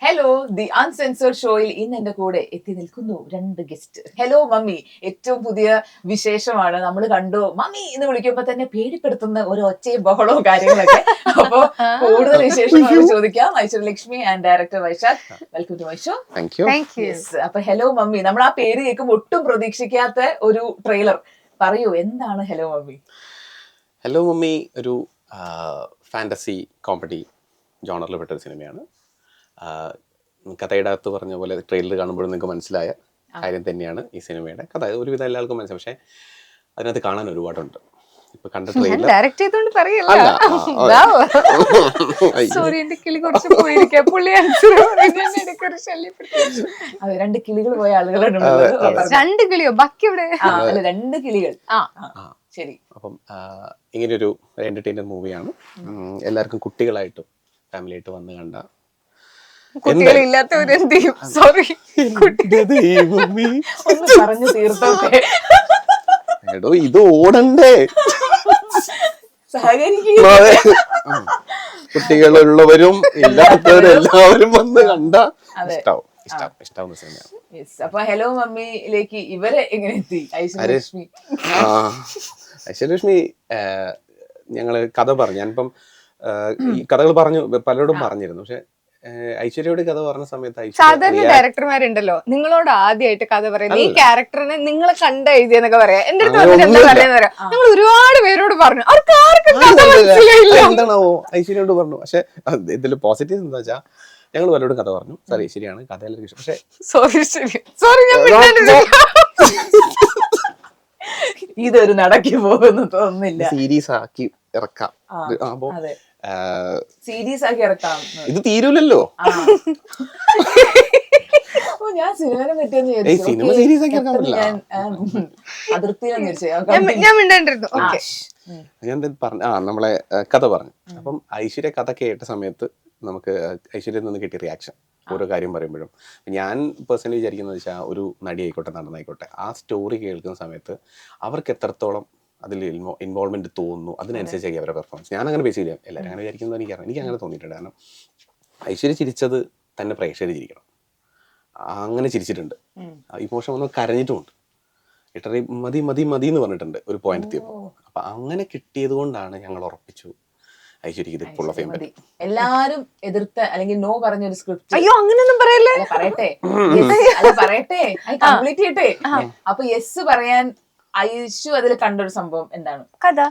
Hello the uncensored ഷോയിൽ ഇന്ന് എന്റെ കൂടെ എത്തി നിൽക്കുന്നു രണ്ട് ഗസ്റ്റ്. ഹലോ മമ്മി, ഏറ്റവും പുതിയ വിശേഷമാണ്. നമ്മൾ കണ്ടു മമ്മി എന്ന് വിളിക്കുമ്പോ തന്നെ പേടിപ്പെടുത്തുന്ന ഒരു ഒച്ചയും ബഹളവും കാര്യങ്ങളൊക്കെ. അപ്പൊ കൂടുതൽ വിശേഷങ്ങൾ ചോദിക്കാം. Aishwarya Lakshmi and director Vaishakh, welcome to my show. അപ്പൊ ഹലോ മമ്മി, നമ്മൾ ആ പേര് കേൾക്കുമ്പോൾ ഒട്ടും പ്രതീക്ഷിക്കാത്ത ഒരു ട്രെയിലർ. പറയൂ, എന്താണ് ഹലോ മമ്മി? ഹലോ മമ്മി ഒരു ഫാന്റസി കോമഡി ജോണറിൽ പെട്ട ഒരു സിനിമയാണ്. കഥയുടെ അകത്ത് പറഞ്ഞ പോലെ ട്രെയിലർ കാണുമ്പോഴും നിങ്ങൾക്ക് മനസ്സിലായ കാര്യം തന്നെയാണ് ഈ സിനിമയുടെ കഥ. ഒരുവിധം എല്ലാവർക്കും മനസ്സിലാവും, പക്ഷെ അതിനകത്ത് കാണാൻ ഒരുപാടുണ്ട്. ഇപ്പൊ കണ്ട ട്രെയിലർ രണ്ട് കിളികൾ പോയ ആളുകളാണ്. രണ്ട് കിളിയോ ബാക്കി ഇവിടെ രണ്ട് കിളികൾ. ശരി. അപ്പം ഇങ്ങനെയൊരു എന്റർടൈനർ മൂവിയാണ്. എല്ലാവർക്കും കുട്ടികളായിട്ടും ഫാമിലി ആയിട്ട് വന്ന് കണ്ട കുട്ടികളില്ലാത്തവരെന്ത് ചെയ്യും? സോറി, പറഞ്ഞു തീർത്തോട്ടെ. എടോ ഇത് ഓടണ്ടേ, കുട്ടികളുള്ളവരും ഇല്ലാത്തവരും എല്ലാവരും വന്ന് കണ്ട ഇഷ്ടാവുന്ന സിനിമയാണ്. അപ്പൊ ഹലോ മമ്മിയിലേക്ക് ഇവരെ എങ്ങനെ എത്തി? ഐശ്വര്യലക്ഷ്മി ഞങ്ങള് കഥ പറഞ്ഞു. ഞാനിപ്പം ഈ കഥകൾ പറഞ്ഞു പലരോടും പറഞ്ഞിരുന്നു, പക്ഷെ ഐശ്വര്യയോട് കഥ പറഞ്ഞ സമയത്ത് സാധാരണ ഡയറക്ടർമാരുണ്ടല്ലോ നിങ്ങളോട് ആദ്യമായിട്ട് കഥ പറയുന്നത് ഈ ക്യാരക്ടറിനെ നിങ്ങൾ കണ്ട് എഴുതിയെന്നൊക്കെ പറയാം. എന്റെ അടുത്ത് വന്നിട്ട് എന്താ പറയുന്നത് പറയാം. ഞങ്ങൾ ഒരുപാട് പേരോട് പറഞ്ഞു, എന്താണോ ഐശ്വര്യോട് പറഞ്ഞു. പക്ഷെ ഇതിൽ പോസിറ്റീവ് എന്താ വെച്ചാൽ ഞങ്ങൾ പലരോടും കഥ പറഞ്ഞു. സാർ ഐശ്വര്യാണ് കഥ എല്ലാവർക്കും ഇഷ്ടം. പക്ഷെ ഇതൊരു നടക്കി പോകുന്നു തോന്നുന്നില്ല. സീരീസ് ആക്കി ഇറക്കാം. അപ്പൊ സീരീസ് ആക്കി ഇറക്കാം. ഇത് തീരൂലല്ലോ. ഞാൻ സിനിമനെ പറ്റിയെന്ന് സിനിമ സീരീസ് ആക്കി ഇറക്കാൻ പറ്റില്ല. ഞാൻ നമ്മളെ കഥ പറഞ്ഞു. അപ്പം ഐശ്വര്യ കഥ കേട്ട സമയത്ത് നമുക്ക് ഐശ്വര്യയിൽ നിന്ന് കിട്ടിയ റിയാക്ഷൻ ഓരോ കാര്യം പറയുമ്പോഴും ഞാൻ പേഴ്സണലി വിചാരിക്കുന്നത് വെച്ചാൽ ഒരു നടി ആയിക്കോട്ടെ നടനായിക്കോട്ടെ ആ സ്റ്റോറി കേൾക്കുന്ന സമയത്ത് അവർക്ക് എത്രത്തോളം അതിൽ ഇൻവോൾവ്മെന്റ് തോന്നുന്നു അതിനനുസരിച്ചായിരിക്കും അവരുടെ പെർഫോമൻസ്. ഞാൻ അങ്ങനെ ബേസ് ചെയ്യാം. എല്ലാവരും അങ്ങനെ വിചാരിക്കുന്നത് എനിക്ക് അങ്ങനെ തോന്നിയിട്ടുണ്ട്. കാരണം ഐശ്വര്യ ചിരിച്ചത് തന്നെ പ്രേക്ഷകർ ചിരിക്കണം. അങ്ങനെ ചിരിച്ചിട്ടുണ്ട്. ഇമോഷൻ വന്ന് കരഞ്ഞിട്ടുമുണ്ട്. ഇട്ടറി മതി മതി മതി എന്ന് പറഞ്ഞിട്ടുണ്ട് ഒരു പോയിന്റ് എത്തിയപ്പോൾ. അപ്പൊ അങ്ങനെ കിട്ടിയത് കൊണ്ടാണ് ഞങ്ങൾ ഉറപ്പിച്ചു ഐശ്വര്യക്ക് ഇത് ഫുൾ ഓഫ് ഫെയിം പറ്റും. എല്ലാരും എതിർത്ത അല്ലെങ്കിൽ നോ പറഞ്ഞൊരു സ്ക്രിപ്റ്റ്. അയ്യോ അങ്ങനെയൊന്നും പറയല്ലേ. പറയട്ടെ കംപ്ലീറ്റ് ചെയ്യട്ടെ. അപ്പൊ യെസ് പറയാൻ ഐശു അതിൽ കണ്ടൊരു സംഭവം എന്താണ്? കഥ.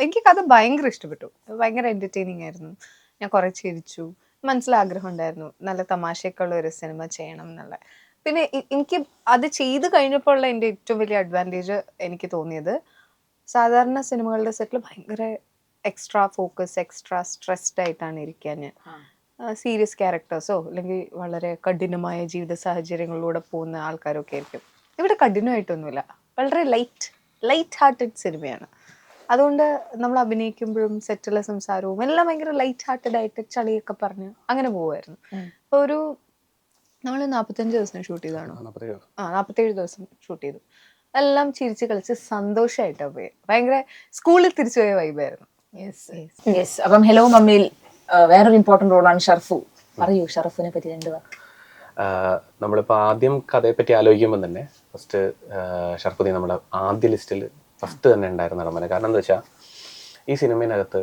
എനിക്ക് കഥ ഭയങ്കര ഇഷ്ടപ്പെട്ടു. ഭയങ്കര എന്റർടൈനിങ് ആയിരുന്നു. ഞാൻ കുറെ ചിരിച്ചു. മനസ്സിലാഗ്രഹം ഉണ്ടായിരുന്നു നല്ല തമാശയൊക്കെ ഉള്ള ഒരു സിനിമ ചെയ്യണം എന്നുള്ള. പിന്നെ എനിക്ക് അത് ചെയ്ത് കഴിഞ്ഞപ്പോൾ ഉള്ള എൻ്റെ ഏറ്റവും വലിയ അഡ്വാൻറ്റേജ് എനിക്ക് തോന്നിയത്, സാധാരണ സിനിമകളുടെ സെറ്റിൽ ഭയങ്കര എക്സ്ട്രാ ഫോക്കസ് എക്സ്ട്രാ സ്ട്രെസ്ഡ് ആയിട്ടാണ് ഇരിക്കാൻ. സീരിയസ് ക്യാരക്ടേഴ്സോ അല്ലെങ്കിൽ വളരെ കഠിനമായ ജീവിത സാഹചര്യങ്ങളിലൂടെ പോകുന്ന ആൾക്കാരൊക്കെ ആയിരിക്കും. ഇവിടെ കഠിനമായിട്ടൊന്നുമില്ല. വളരെ ലൈറ്റ് ഹാർട്ടഡ് സിനിമയാണ്. അതുകൊണ്ട് നമ്മൾ അഭിനയിക്കുമ്പോഴും സെറ്റിലെ സംസാരവും എല്ലാം ഭയങ്കര ലൈറ്റ് ഹാർട്ടഡ് ആയിട്ട് ചളിയൊക്കെ പറഞ്ഞ് അങ്ങനെ പോവായിരുന്നു. അപ്പോൾ നമ്മൾ 45 ദിവസം ഷൂട്ട് ചെയ്തതാണോ? 47 ദിവസം ഷൂട്ട് ചെയ്തു. എല്ലാം ചിരിച്ച് കളിച്ച് സന്തോഷമായിട്ടാണ് പോയത്. ഭയങ്കര സ്കൂളിൽ തിരിച്ചു പോയ വൈബായിരുന്നു. അപ്പം ഹലോ മമ്മിയിൽ വേറൊരു ഇമ്പോർട്ടന്റ് റോളാണ് ഷർഫു. പറയൂ ഷർഫിനെ പറ്റി രണ്ട് വാക്ക്. നമ്മളിപ്പോൾ ആദ്യം കഥയെ പറ്റി ആലോചിക്കുമ്പോൾ തന്നെ ഫസ്റ്റ് ഷർഫുദ്ദീൻ നമ്മുടെ ആദ്യ ലിസ്റ്റിൽ ഫസ്റ്റ് തന്നെ ഉണ്ടായിരുന്ന നടന്മാരെ. കാരണം എന്താ വെച്ചാൽ ഈ സിനിമയിനകത്ത്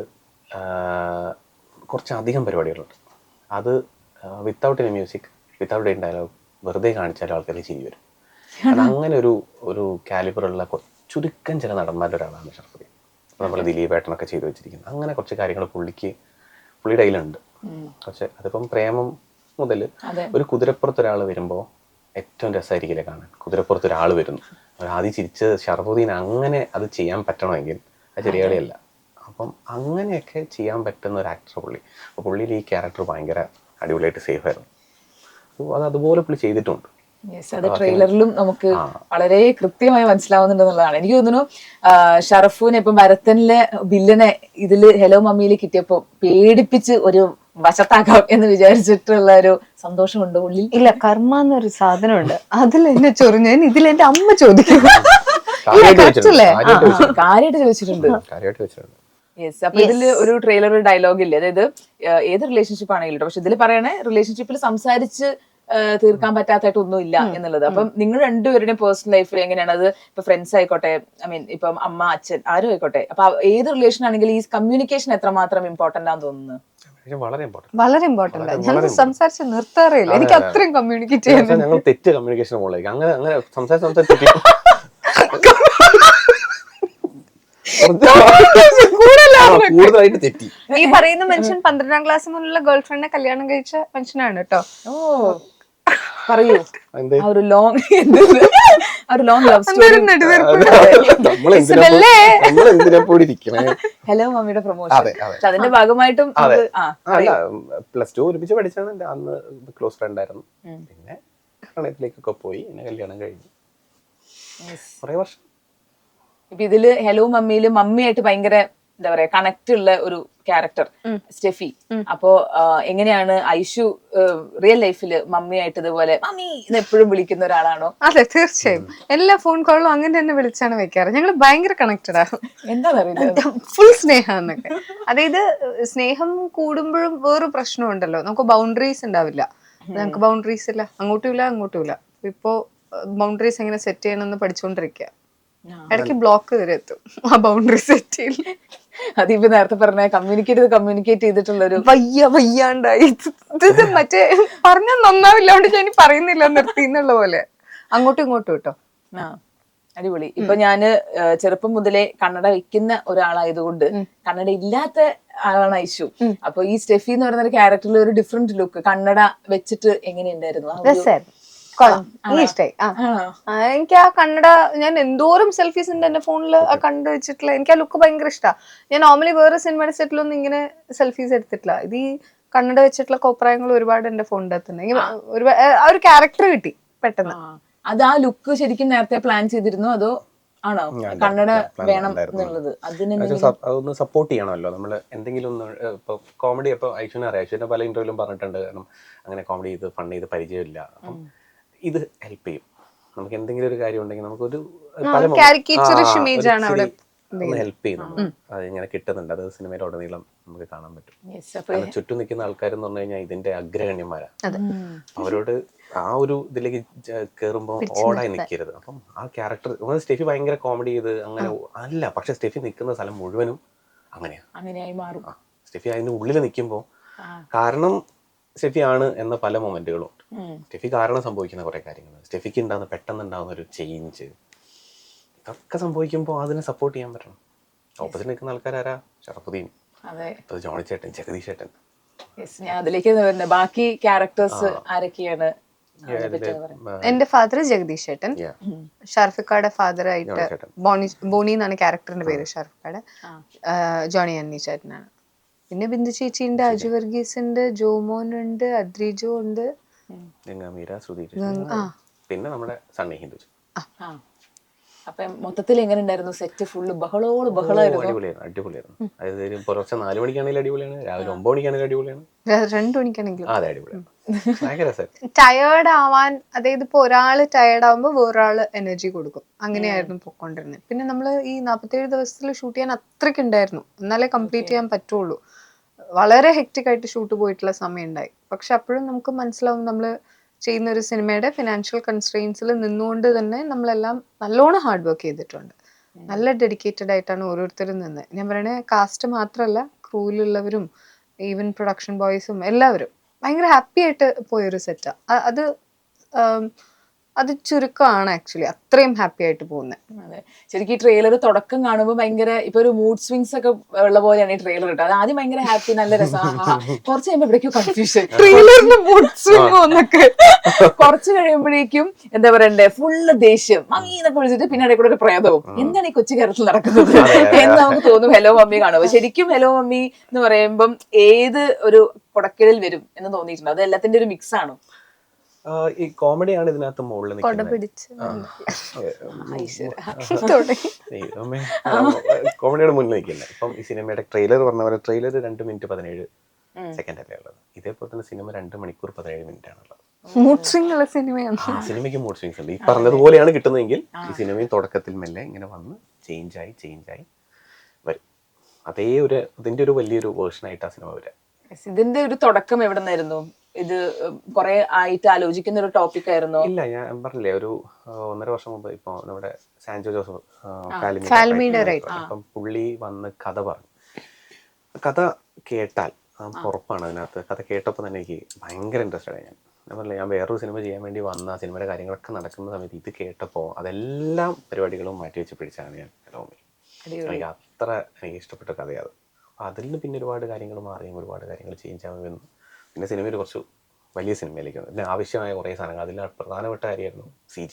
കുറച്ചധികം പരിപാടികളുണ്ട്. അത് without any music without any dialogue വെറുതെ കാണിച്ചാലും ആൾക്കാർ ചിരി വരും. അങ്ങനെ ഒരു കാലിബറുള്ള ചുരുക്കം ചില നടന്മാരുടെ ഒരാളാണ് ഷർഫുദ്ദീൻ. നമ്മൾ ദിലീപേട്ടനൊക്കെ ചെയ്തു വെച്ചിരിക്കുന്നത്. അങ്ങനെ കുറച്ച് കാര്യങ്ങൾ പുള്ളിയുടെ കയ്യിലുണ്ട്. പക്ഷെ അതിപ്പം പ്രേമം മുതൽ ഒരു കുതിരപ്പുറത്ത് ഒരാൾ വരുമ്പോൾ ഏറ്റവും രസമായിരിക്കില്ലേ കാണാൻ. കുതിരപ്പുറത്ത് ഒരാൾ വരുന്നു, ആദ്യം ചിരിച്ച് ഷർഫുദ്ദീൻ അങ്ങനെ അത് ചെയ്യാൻ പറ്റണമെങ്കിൽ അത് ചെറിയ കളിയല്ല. അപ്പം അങ്ങനെയൊക്കെ ചെയ്യാൻ പറ്റുന്ന ഒരു ആക്ടർ പുള്ളി. അപ്പോൾ പുള്ളിയിൽ ഈ ക്യാരക്ടർ ഭയങ്കര അടിപൊളിയായിട്ട് സേഫ് ആയിരുന്നു. അത് അതുപോലെ പുള്ളി ചെയ്തിട്ടുണ്ട്. അത് ട്രെയിലറിലും നമുക്ക് വളരെ കൃത്യമായി മനസ്സിലാവുന്നുണ്ടെന്നുള്ളതാണ്. എനിക്ക് തോന്നുന്നു ഷറഫുവിനെ ഇപ്പം ഭരതനിലെ വില്ലനെ ഇതില് ഹലോ മമ്മിയിൽ കിട്ടിയപ്പോ പേടിപ്പിച്ച് ഒരു വശത്താക്കാം എന്ന് വിചാരിച്ചിട്ടുള്ള ഒരു സന്തോഷമുണ്ട് ഉള്ളിൽ. ഇല്ല, കർമ്മ എന്നൊരു സാധനമുണ്ട്. അതിൽ എന്നെ ചൊറിഞ്ഞ ഇതിൽ എന്റെ അമ്മ ചോദിക്കും. കാര്യമായിട്ട് ചോദിച്ചിട്ടുണ്ട്. യെസ്. അപ്പൊ ഇതില് ഒരു ട്രെയിലർ ഡയലോഗ് ഇല്ലേ, അതായത് ഏത് റിലേഷൻഷിപ്പ് ആണെങ്കിലും പക്ഷെ ഇതിൽ പറയണേ റിലേഷൻഷിപ്പിൽ സംസാരിച്ച് തീർക്കാൻ പറ്റാത്തായിട്ട് ഒന്നും ഇല്ല എന്നുള്ളത്. അപ്പം നിങ്ങൾ രണ്ടുപേരുടെയും പേഴ്സണൽ ലൈഫിൽ എങ്ങനെയാണ് അത്? ഇപ്പൊ ഫ്രണ്ട്സ് ആയിക്കോട്ടെ, ഐ മീൻ ഇപ്പം അമ്മ അച്ഛൻ ആരും ആയിക്കോട്ടെ, അപ്പൊ ഏത് റിലേഷൻ ആണെങ്കിലും ഈ കമ്മ്യൂണിക്കേഷൻ എത്രമാത്രം ഇമ്പോർട്ടന്റ് ആണെന്ന് തോന്നുന്നു? വളരെ ഇമ്പോർട്ടന്റ്. വളരെ ഇമ്പോർട്ടന്റ്. ഞാൻ സംസാരിച്ച് നിർത്താറില്ല, എനിക്ക് അത്രയും കമ്മ്യൂണിക്കേറ്റ് ചെയ്യാൻ. ഞങ്ങൾ തെറ്റ് കമ്മ്യൂണിക്കേഷൻ മുകളിലേക്ക് അങ്ങനെ അങ്ങനെ സംസാരിച്ച് കൂടുതലായിട്ട് തെറ്റി. ഈ പറയുന്ന മനുഷ്യൻ 12ാം ക്ലാസ് മുതലുള്ള ഗേൾ ഫ്രണ്ടിനെ കല്യാണം കഴിച്ച മനുഷ്യനാണ് കേട്ടോ. ഓ പറയൂ. ആ ഒരു ലോങ് ലവ് സ്റ്റോറി. ഹലോ മമ്മിയുടെ പ്രൊമോഷൻ അതിന്റെ ഭാഗമായിട്ടും +2 ഒരുമിച്ച് പഠിച്ചാണ്. അന്ന് ക്ലോസ് ഫ്രണ്ട് ആയിരുന്നു. പിന്നെ പ്രണയത്തിലേക്കൊക്കെ പോയി, പിന്നെ കല്യാണം കഴിഞ്ഞു. കുറെ വർഷം. ഇപ്പൊ ഇതില് ഹലോ മമ്മിയില് മമ്മിയായിട്ട് ഭയങ്കര എന്താ പറയാ കണക്ട് ഉള്ള ഒരു ക്യാരക്ടർ സ്റ്റെഫി. അപ്പോ എങ്ങനെയാണ് ഐഷു റിയൽ ലൈഫില് മമ്മിയായിട്ട് ഇതുപോലെ മമ്മി എന്ന് എപ്പോഴും വിളിക്കുന്ന ഒരാളാണോ? അതെ, തീർച്ചയായും. എല്ലാ ഫോൺ കോളിലും അങ്ങനെ തന്നെ വിളിച്ചാണ് വെക്കാറ്. ഞങ്ങൾ ഭയങ്കര കണക്റ്റഡ് ആണ്. എന്താണെന്നറിയില്ല, ഫുൾ സ്നേഹാന്നൊക്കെ. അതായത് സ്നേഹം കൂടുമ്പോഴും വേറൊരു പ്രശ്നമുണ്ടല്ലോ, നമുക്ക് ബൗണ്ടറീസ് ഉണ്ടാവില്ല. നമുക്ക് ബൗണ്ടറീസ് ഇല്ല, അങ്ങോട്ടും ഇല്ല അങ്ങോട്ടും ഇല്ല. ഇപ്പോ ബൗണ്ടറീസ് എങ്ങനെ സെറ്റ് ചെയ്യണമെന്ന് പഠിച്ചുകൊണ്ടിരിക്കുക. ഇടയ്ക്ക് ബ്ലോക്ക് വരെ എത്തും ആ ബൗണ്ടറി സെറ്റ് ചെയ്യില്ല. അതിപ്പോ നേരത്തെ പറഞ്ഞ കമ്മ്യൂണിക്കേറ്റ് ചെയ്തിട്ടുള്ളൊരു വയ്യാണ്ടായി ഇത് മറ്റേ പറഞ്ഞാൽ നന്നാവില്ലാണ്ട് ഞാൻ പറയുന്നില്ല നിർത്തി എന്നുള്ള പോലെ അങ്ങോട്ടും ഇങ്ങോട്ടും കേട്ടോ. അടിപൊളി. ഇപ്പൊ ഞാന് ചെറുപ്പം മുതലേ കന്നഡ വെക്കുന്ന ഒരാളായതുകൊണ്ട് കന്നഡ ഇല്ലാത്ത ആളാണ് ഐഷു. അപ്പൊ ഈ സ്റ്റെഫി എന്ന് പറയുന്ന ഒരു ക്യാരക്ടറിൽ ഒരു ഡിഫറെന്റ് ലുക്ക് കന്നഡ വെച്ചിട്ട് എങ്ങനെയുണ്ടായിരുന്നു? ഇഷ്ടായി. എനിക്ക് ആ കന്നഡ, ഞാൻ എന്തോരം സെൽഫീസ് ഉണ്ട് എന്റെ ഫോണിൽ ആ കണ്ടു വെച്ചിട്ടുള്ള. എനിക്ക് ആ ലുക്ക് ഭയങ്കര ഇഷ്ടമാണ്. ഞാൻ നോർമലി വേറെ സിനിമയുടെ സെറ്റിലൊന്നും ഇങ്ങനെ സെൽഫീസ് എടുത്തിട്ടില്ല. ഇത് ഈ കന്നഡ വെച്ചിട്ടുള്ള കോപ്രായങ്ങൾ ഒരുപാട് എന്റെ ഫോണിന്റെ അകത്തുണ്ട്. ആ ഒരു ക്യാരക്ടർ കിട്ടി പെട്ടെന്ന്. അത് ആ ലുക്ക് ശരിക്കും നേരത്തെ പ്ലാൻ ചെയ്തിരുന്നു അതോ ആണോ കന്നഡ വേണം എന്നുള്ളത്? അതൊന്ന് സപ്പോർട്ട് ചെയ്യണമല്ലോ നമ്മൾ എന്തെങ്കിലും ഒന്ന്. ഇപ്പൊ കോമഡി ഇപ്പൊ ഐശ്വര്യ അറിയാം, ഐശ്വര്യ പല ഇന്റർവ്യൂലും പറഞ്ഞിട്ടുണ്ട്, കാരണം അങ്ങനെ കോമഡി ചെയ്ത് ഫണ്ട് ചെയ്ത് പരിചയമില്ല. അപ്പം ഇത് ഹെൽപ്പ് ചെയ്യും. നമുക്ക് എന്തെങ്കിലും ഒരു കാര്യം ഉണ്ടെങ്കിൽ നമുക്കൊരു ഒന്ന് ഹെൽപ്പ് ചെയ്യുന്നു. അത് ഇങ്ങനെ കിട്ടുന്നുണ്ട്. അത് സിനിമയുടെ ഉടനീളം നമുക്ക് കാണാൻ പറ്റും. ചുറ്റും നിൽക്കുന്ന ആൾക്കാർ എന്ന് പറഞ്ഞു കഴിഞ്ഞാൽ ഇതിന്റെ അഗ്രഗണ്യന്മാരാണ്. അവരോട് ആ ഒരു ഇതിലേക്ക് കയറുമ്പോൾ ഓടായി നിൽക്കരുത്. അപ്പം ആ ക്യാരക്ടർ സ്റ്റെഫി ഭയങ്കര കോമഡി ചെയ്ത് അങ്ങനെ അല്ല, പക്ഷെ സ്റ്റെഫി നിൽക്കുന്ന സ്ഥലം മുഴുവനും അങ്ങനെയായി മാറും. സ്റ്റെഫി അതിന്റെ ഉള്ളിൽ നിൽക്കുമ്പോൾ കാരണം സ്റ്റെഫി ആണ് എന്ന പല മൊമെന്റുകളും ഉണ്ട്. സ്റ്റെഫി കാരണം സംഭവിക്കുന്ന കുറെ കാര്യങ്ങൾ, സ്റ്റെഫിക്ക് പെട്ടെന്നുണ്ടാകുന്ന ഒരു ചേഞ്ച്, ഇതൊക്കെ സംഭവിക്കുമ്പോൾ അതിനെ സപ്പോർട്ട് ചെയ്യാൻ പറ്റണം. ഓപ്പോസിറ്റ് നിൽക്കുന്ന ആൾക്കാരാരാ? ഷറഫുദ്ദീൻ, ജോണി ചേട്ടൻ, ജഗദീഷ് ചേട്ടൻ. ഞാൻ അതിലേക്ക് വരുന്നത് ബാക്കി ക്യാരക്ടേഴ്സ് ആരൊക്കെയാണ്? എന്റെ ഫാദർ ജഗദീഷ് ചേട്ടൻ, ഷർഫിക്കയുടെ ഫാദർ ആയിട്ട് ബോണി എന്നാണ് ക്യാരക്ടറിന്റെ പേര്. ഷർഫിക്കയുടെ ജോണി അന്നി ചേട്ടനാണ്. പിന്നെ ബിന്ദു ചേച്ചിയുണ്ട്, അജു വർഗീസ് ഉണ്ട്, ജോമോൻ ഉണ്ട്, അദ്രിജോ ഉണ്ട്, പിന്നെ നമ്മുടെ സണ്ണി ഹിന്ദു. അപ്പൊ മൊത്തത്തിൽ എങ്ങനെ ഉണ്ടായിരുന്നു സെറ്റ്? ഫുള്ള് ബഹളമായിരുന്നു. അടിപൊളിയായിരുന്നു. അതായത് പുലർച്ചെ 4 മണിക്കാണെങ്കിലും അടിപൊളിയാണ്, രാവിലെ 9 മണിക്കാണെങ്കിലും അടിപൊളിയാണ്, 2 മണിക്കാണെങ്കിലും അതെ അടിപൊളിയാണ്. ഭയങ്കര ടയേർഡ് ആവാൻ, അതായത് ഇപ്പൊ ഒരാള് ടയേർഡ് ആവുമ്പോ വേറൊരാള് എനർജി കൊടുക്കും, അങ്ങനെയായിരുന്നു പൊക്കോണ്ടിരുന്നത്. പിന്നെ നമ്മള് ഈ 47 ദിവസത്തിൽ ഷൂട്ട് ചെയ്യാൻ അത്രയ്ക്ക് ഉണ്ടായിരുന്നു, എന്നാലേ കംപ്ലീറ്റ് ചെയ്യാൻ പറ്റുള്ളൂ. വളരെ ഹെക്റ്റിക് ആയിട്ട് ഷൂട്ട് പോയിട്ടുള്ള സമയം ഉണ്ടായി. പക്ഷെ അപ്പോഴും നമുക്ക് മനസ്സിലാവും നമ്മള് ചെയ്യുന്ന ഒരു സിനിമയുടെ ഫിനാൻഷ്യൽ കൺസ്ട്രെയിൻസിൽ നിന്നുകൊണ്ട് തന്നെ നമ്മളെല്ലാം നല്ലോണം ഹാർഡ് വർക്ക് ചെയ്തിട്ടുണ്ട്. നല്ല ഡെഡിക്കേറ്റഡ് ആയിട്ടാണ് ഓരോരുത്തരും നിന്ന്. ഞാൻ പറയണേ കാസ്റ്റ് മാത്രമല്ല, ക്രൂവിലുള്ളവരും ഈവൻ പ്രൊഡക്ഷൻ ബോയ്സും എല്ലാവരും ഭയങ്കര ഹാപ്പി ആയിട്ട് പോയൊരു സെറ്റാ. അത് ചുരുക്കമാണ് ആക്ച്വലി അത്രയും ഹാപ്പി ആയിട്ട് പോകുന്നത്. അതെ, ശരിക്കും ഈ ട്രെയിലർ തുടക്കം കാണുമ്പോൾ ഭയങ്കര ഇപ്പൊ ഒരു മൂഡ് സ്വിങ്സ് ഒക്കെ ഉള്ള പോലെയാണ് ഈ ട്രെയിലർ കിട്ടുക. അത് ആദ്യം ഭയങ്കര ഹാപ്പി, നല്ല രസമാണ്. കുറച്ച് കഴിയുമ്പോൾ എവിടേക്കോ കൺഫ്യൂഷൻ, ട്രെയിലറിന്റെ മൂഡ് സ്വിങ് ഒന്നൊക്കെ. കുറച്ച് കഴിയുമ്പോഴേക്കും എന്താ പറയണ്ടേ, ഫുള്ള് ദേഷ്യം മമ്മി എന്നൊക്കെ വിളിച്ചിട്ട് പിന്നെ ഇടയിൽ കൂടെ ഒരു പ്രേതവും. എന്താണ് ഈ കൊച്ചു കേരളത്തിൽ നടക്കുന്നത് എന്ന് നമുക്ക് തോന്നും ഹലോ മമ്മി കാണുമ്പോൾ. ശരിക്കും ഹലോ മമ്മി എന്ന് പറയുമ്പം ഏത് ഒരു കൊടക്കലിൽ വരും എന്ന് തോന്നിയിട്ടുണ്ട്? അത് എല്ലാത്തിന്റെ ഒരു മിക്സ് ആണോ? ഈ കോമഡിയാണ് ഇതിനകത്ത് മുകളിൽ കോമഡിയുടെ മുന്നിൽ നിൽക്കുന്നത്. ഇപ്പം ഈ സിനിമയുടെ ട്രെയിലർ പറഞ്ഞ പോലെ ട്രെയിലർ 2 മിനിറ്റ് 17 സെക്കൻഡ് അല്ലേ ഉള്ളത്. ഇതേപോലെ തന്നെ സിനിമ 2 മണിക്കൂർ 17 മിനിറ്റ് ആണുള്ളത്. മൂഡ് സ്വിംഗ് ഉള്ള സിനിമയാണ്. സിനിമയ്ക്ക് മൂഡ് സ്വിങ്സ് ഉണ്ട്. ഈ പറഞ്ഞതുപോലെയാണ് കിട്ടുന്നതെങ്കിൽ ഈ സിനിമയും തുടക്കത്തിൽ മെല്ലെ ഇങ്ങനെ വന്ന് ചേഞ്ചായി വരും. അതേ ഇതിന്റെ ഒരു വലിയൊരു വേർഷനായിട്ട് ആ സിനിമ വരിക. ഇതിന്റെ ഒരു തുടക്കം എവിടെ നിന്നായിരുന്നു? ഇത് കുറെ ആയിട്ട് ആലോചിക്കുന്ന ഒരു ടോപ്പിക് ആയിരുന്നോ? ഇല്ല, ഞാൻ പറഞ്ഞില്ലേ ഒരു 1.5 വർഷം മുമ്പ് ഇപ്പൊ നമ്മുടെ സാൻജോ ജോസഫ് ഫാൽമിയുടെ right. അപ്പം പുള്ളി വന്ന് കഥ പറഞ്ഞു. കഥ കേട്ടാൽ ഉറപ്പാണ് അതിനകത്ത്. കഥ കേട്ടപ്പോൾ തന്നെ എനിക്ക് ഭയങ്കര ഇൻട്രസ്റ്റഡ് ആയി. ഞാൻ പറഞ്ഞില്ല, ഞാൻ വേറൊരു സിനിമ ചെയ്യാൻ വേണ്ടി വന്ന ആ സിനിമയുടെ കാര്യങ്ങളൊക്കെ നടക്കുന്ന സമയത്ത് ഇത് കേട്ടപ്പോൾ അതെല്ലാം പരിപാടികളും മാറ്റി വെച്ച് പിടിച്ചാണ് ഞാൻ ഹലോമി. എനിക്ക് അത്ര എനിക്ക് ഇഷ്ടപ്പെട്ട കഥയാണ്. അപ്പോൾ അതിൽ നിന്ന് പിന്നെ ഒരുപാട് കാര്യങ്ങൾ മാറിയും ഒരുപാട് കാര്യങ്ങൾ ചേഞ്ച് ആവുമെന്ന്. പിന്നെ സിനിമയിൽ കുറച്ച് വലിയ സിനിമയിലേക്ക് വന്നു. പിന്നെ ആവശ്യമായ കുറേ സാധനങ്ങൾ. അതിൽ പ്രധാനപ്പെട്ട കാര്യമായിരുന്നു CG.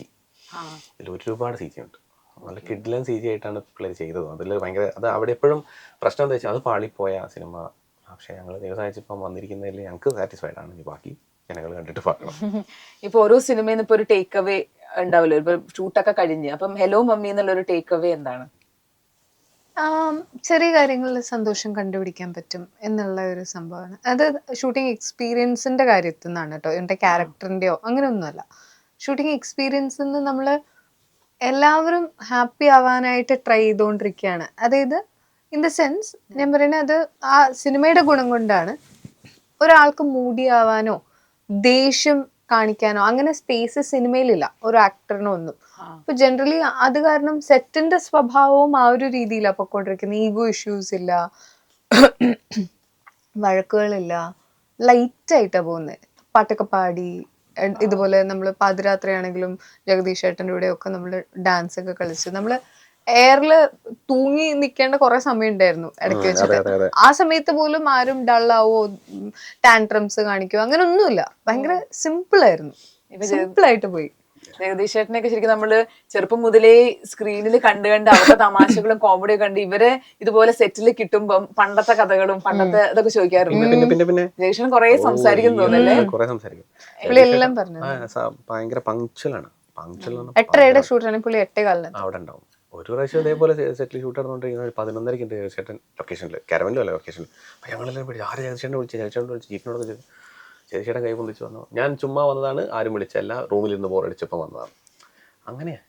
ഇതിൽ ഒരുപാട് CG ഉണ്ട്. നല്ല കിഡ്ലൻ CG ആയിട്ടാണ് പിള്ളേർ ചെയ്തത്. അതിൽ ഭയങ്കര അത് അവിടെ എപ്പോഴും പ്രശ്നം എന്താ വെച്ചാൽ അത് പാളിപ്പോയ സിനിമ. പക്ഷേ ഞങ്ങൾ ദിവസമായിട്ടിപ്പം വന്നിരിക്കുന്നതിൽ ഞങ്ങൾക്ക് സാറ്റിസ്ഫൈഡ് ആണ്. ഇനി ബാക്കി ജനങ്ങൾ കണ്ടിട്ട് பார்க்கலாம். ഇപ്പൊ ഓരോ സിനിമയിൽ നിന്ന് ഇപ്പൊ ഒരു ടേക്ക് അവേ ഉണ്ടാവല്ലോ. ഇപ്പൊ ഷൂട്ടൊക്കെ കഴിഞ്ഞ് അപ്പം ഹലോ മമ്മി എന്നുള്ള ഒരു ടേക്ക് അവേ എന്താണ്? ചെറിയ കാര്യങ്ങളിൽ സന്തോഷം കണ്ടുപിടിക്കാൻ പറ്റും എന്നുള്ള ഒരു സംഭവമാണ്. അത് ഷൂട്ടിംഗ് എക്സ്പീരിയൻസിന്റെ കാര്യത്തിൽ നിന്നാണ് കേട്ടോ, എൻ്റെ ക്യാരക്ടറിന്റെയോ അങ്ങനെയൊന്നുമല്ല. ഷൂട്ടിംഗ് എക്സ്പീരിയൻസിൽ നിന്ന് നമ്മൾ എല്ലാവരും ഹാപ്പി ആവാനായിട്ട് ട്രൈ ചെയ്തുകൊണ്ടിരിക്കുകയാണ്. അതായത് ഇൻ ദ സെൻസ് ഞാൻ പറയുന്നത് അത് ആ സിനിമയുടെ ഗുണം കൊണ്ടാണ്. ഒരാൾക്ക് മൂഡി ആവാനോ ദേഷ്യം കാണിക്കാനോ അങ്ങനെ സ്പേസ് സിനിമയിലില്ല ഒരു ആക്ടറിനോ ഒന്നും. അപ്പൊ ജനറലി അത് കാരണം സെറ്റിന്റെ സ്വഭാവവും ആ ഒരു രീതിയിലാണ് പൊക്കോണ്ടിരിക്കുന്നത്. ഈഗോ ഇഷ്യൂസ് ഇല്ല, വഴക്കുകളില്ല, ലൈറ്റ് ആയിട്ടാ പോകുന്നത്. പാട്ടൊക്കെ പാടി ഇതുപോലെ നമ്മൾ പാതിരാത്രി ആണെങ്കിലും ജഗദീഷ് ഏട്ടൻ്റെ കൂടെ ഒക്കെ നമ്മൾ ഡാൻസ് ഒക്കെ കളിച്ച് നമ്മൾ എയറിൽ തൂങ്ങി നിൽക്കേണ്ട കുറെ സമയം ഉണ്ടായിരുന്നു ഇടയ്ക്ക് വെച്ചിട്ട്. ആ സമയത്ത് പോലും ആരും ഡള്ളാവോ ടാൻട്രംസ് കാണിക്കോ അങ്ങനെ ഒന്നുമില്ല. ഭയങ്കര സിമ്പിൾ ആയിരുന്നു, സിമ്പിൾ ആയിട്ട് പോയി. ജഗദീഷ് ചേട്ടനെയൊക്കെ ശരിക്കും നമ്മള് ചെറുപ്പം മുതലേ സ്ക്രീനിൽ കണ്ട് അവരുടെ തമാശകളും കോമഡിയും കണ്ട് ഇവരെ ഇതുപോലെ സെറ്റിൽ കിട്ടുമ്പം പണ്ടത്തെ കഥകളും പണ്ടത്തെ ഇതൊക്കെ ചോദിക്കാറുണ്ട്. ജഗദീഷൻ കുറെ സംസാരിക്കും തോന്നല്ലേ? എല്ലാം പറഞ്ഞു. ഭയങ്കര പങ്ക്ച്വലാണ്. 8:30 ഷൂട്ടാണ് പുള്ളി 8:15 അവിടെ ഉണ്ടാവും. ഒരു പ്രാവശ്യം ഇതേപോലെ സെറ്റിൽ ഷൂട്ട് നടന്നുകൊണ്ടിരിക്കുന്ന 11:30 ഉണ്ട് ചേട്ടൻ ലൊക്കേഷനിൽ, കാരവനിലും അല്ല ലൊക്കേഷനിൽ. അപ്പോൾ ഞങ്ങളെല്ലാം പേടി ആര് ജഗദീഷേട്ടനെ വിളിച്ചു, ജഗദീഷേട്ടനെ വിളിച്ച് ചീഫിനോടൊക്കെ ചോദിച്ചു. ജഗദീഷേട്ടൻ കൈ പൊന്തിച്ച് വന്നു. ഞാൻ ചുമ്മാ വന്നതാണ്, ആരും വിളിച്ചല്ല, റൂമിൽ നിന്ന് ബോറടിച്ചപ്പോൾ വന്നതാണ്. അങ്ങനെയാ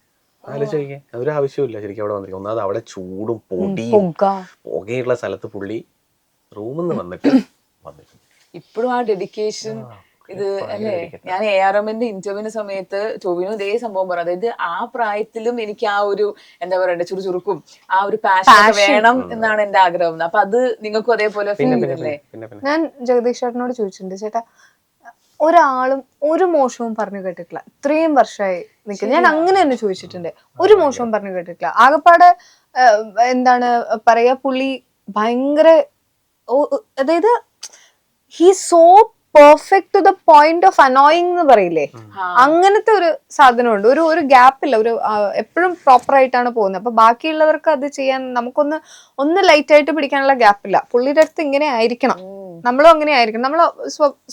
ആലോചിച്ച് നോക്കിയേ. അതൊരു ആവശ്യമില്ല ശരിക്കും അവിടെ വന്നിരിക്കും. ഒന്നാമത് അവിടെ ചൂടും പൊടിയും പുകയുള്ള സ്ഥലത്ത് പുള്ളി റൂമിൽ നിന്ന് വന്നിട്ടുണ്ട്. ഇപ്പോഴും ആ ഡെഡിക്കേഷൻ ഇത് അല്ലേ? ഞാൻ ARM ഇന്റർവ്യൂവിന്റെ സമയത്ത് ടോവിനോ ഇതേ സംഭവം പറഞ്ഞു. അതായത് ആ പ്രായത്തിലും എനിക്ക് ആ ഒരു എന്താ പറയണ്ടേ ചുറുചുറുക്കും ആ ഒരു പാഷൻ വേണം എന്നാണ് എന്റെ ആഗ്രഹം. അപ്പൊ അത് നിങ്ങൾക്കും അതേപോലെ ഫീൽ ചെയ്തില്ലേ? ഞാൻ ജഗദീഷ് ചേട്ടനോട് ചോദിച്ചിട്ടുണ്ട്, ചേട്ടാ ഒരാളും ഒരു മോശവും പറഞ്ഞു കേട്ടിട്ടില്ല ഇത്രയും വർഷമായി നിൽക്കുന്നത്. ഞാൻ അങ്ങനെ തന്നെ ചോദിച്ചിട്ടുണ്ട്, ഒരു മോശവും പറഞ്ഞു കേട്ടിട്ടില്ല. ആകപ്പാടെ എന്താണ് പറയാ, പുള്ളി ഭയങ്കര അതായത് he so perfect to the point of annoying എന്ന് പറയില്ലേ, അങ്ങനത്തെ ഒരു സാധനമുണ്ട്. ഒരു ഗ്യാപ്പില്ല, ഒരു എപ്പോഴും പ്രോപ്പർ ആയിട്ടാണ് പോകുന്നത്. അപ്പൊ ബാക്കിയുള്ളവർക്ക് അത് ചെയ്യാൻ ഒന്ന് ലൈറ്റ് ആയിട്ട് പിടിക്കാനുള്ള ഗ്യാപ്പില്ല. പുള്ളിയുടെ അടുത്ത് ഇങ്ങനെ ആയിരിക്കണം, നമ്മളും അങ്ങനെ ആയിരിക്കണം, നമ്മൾ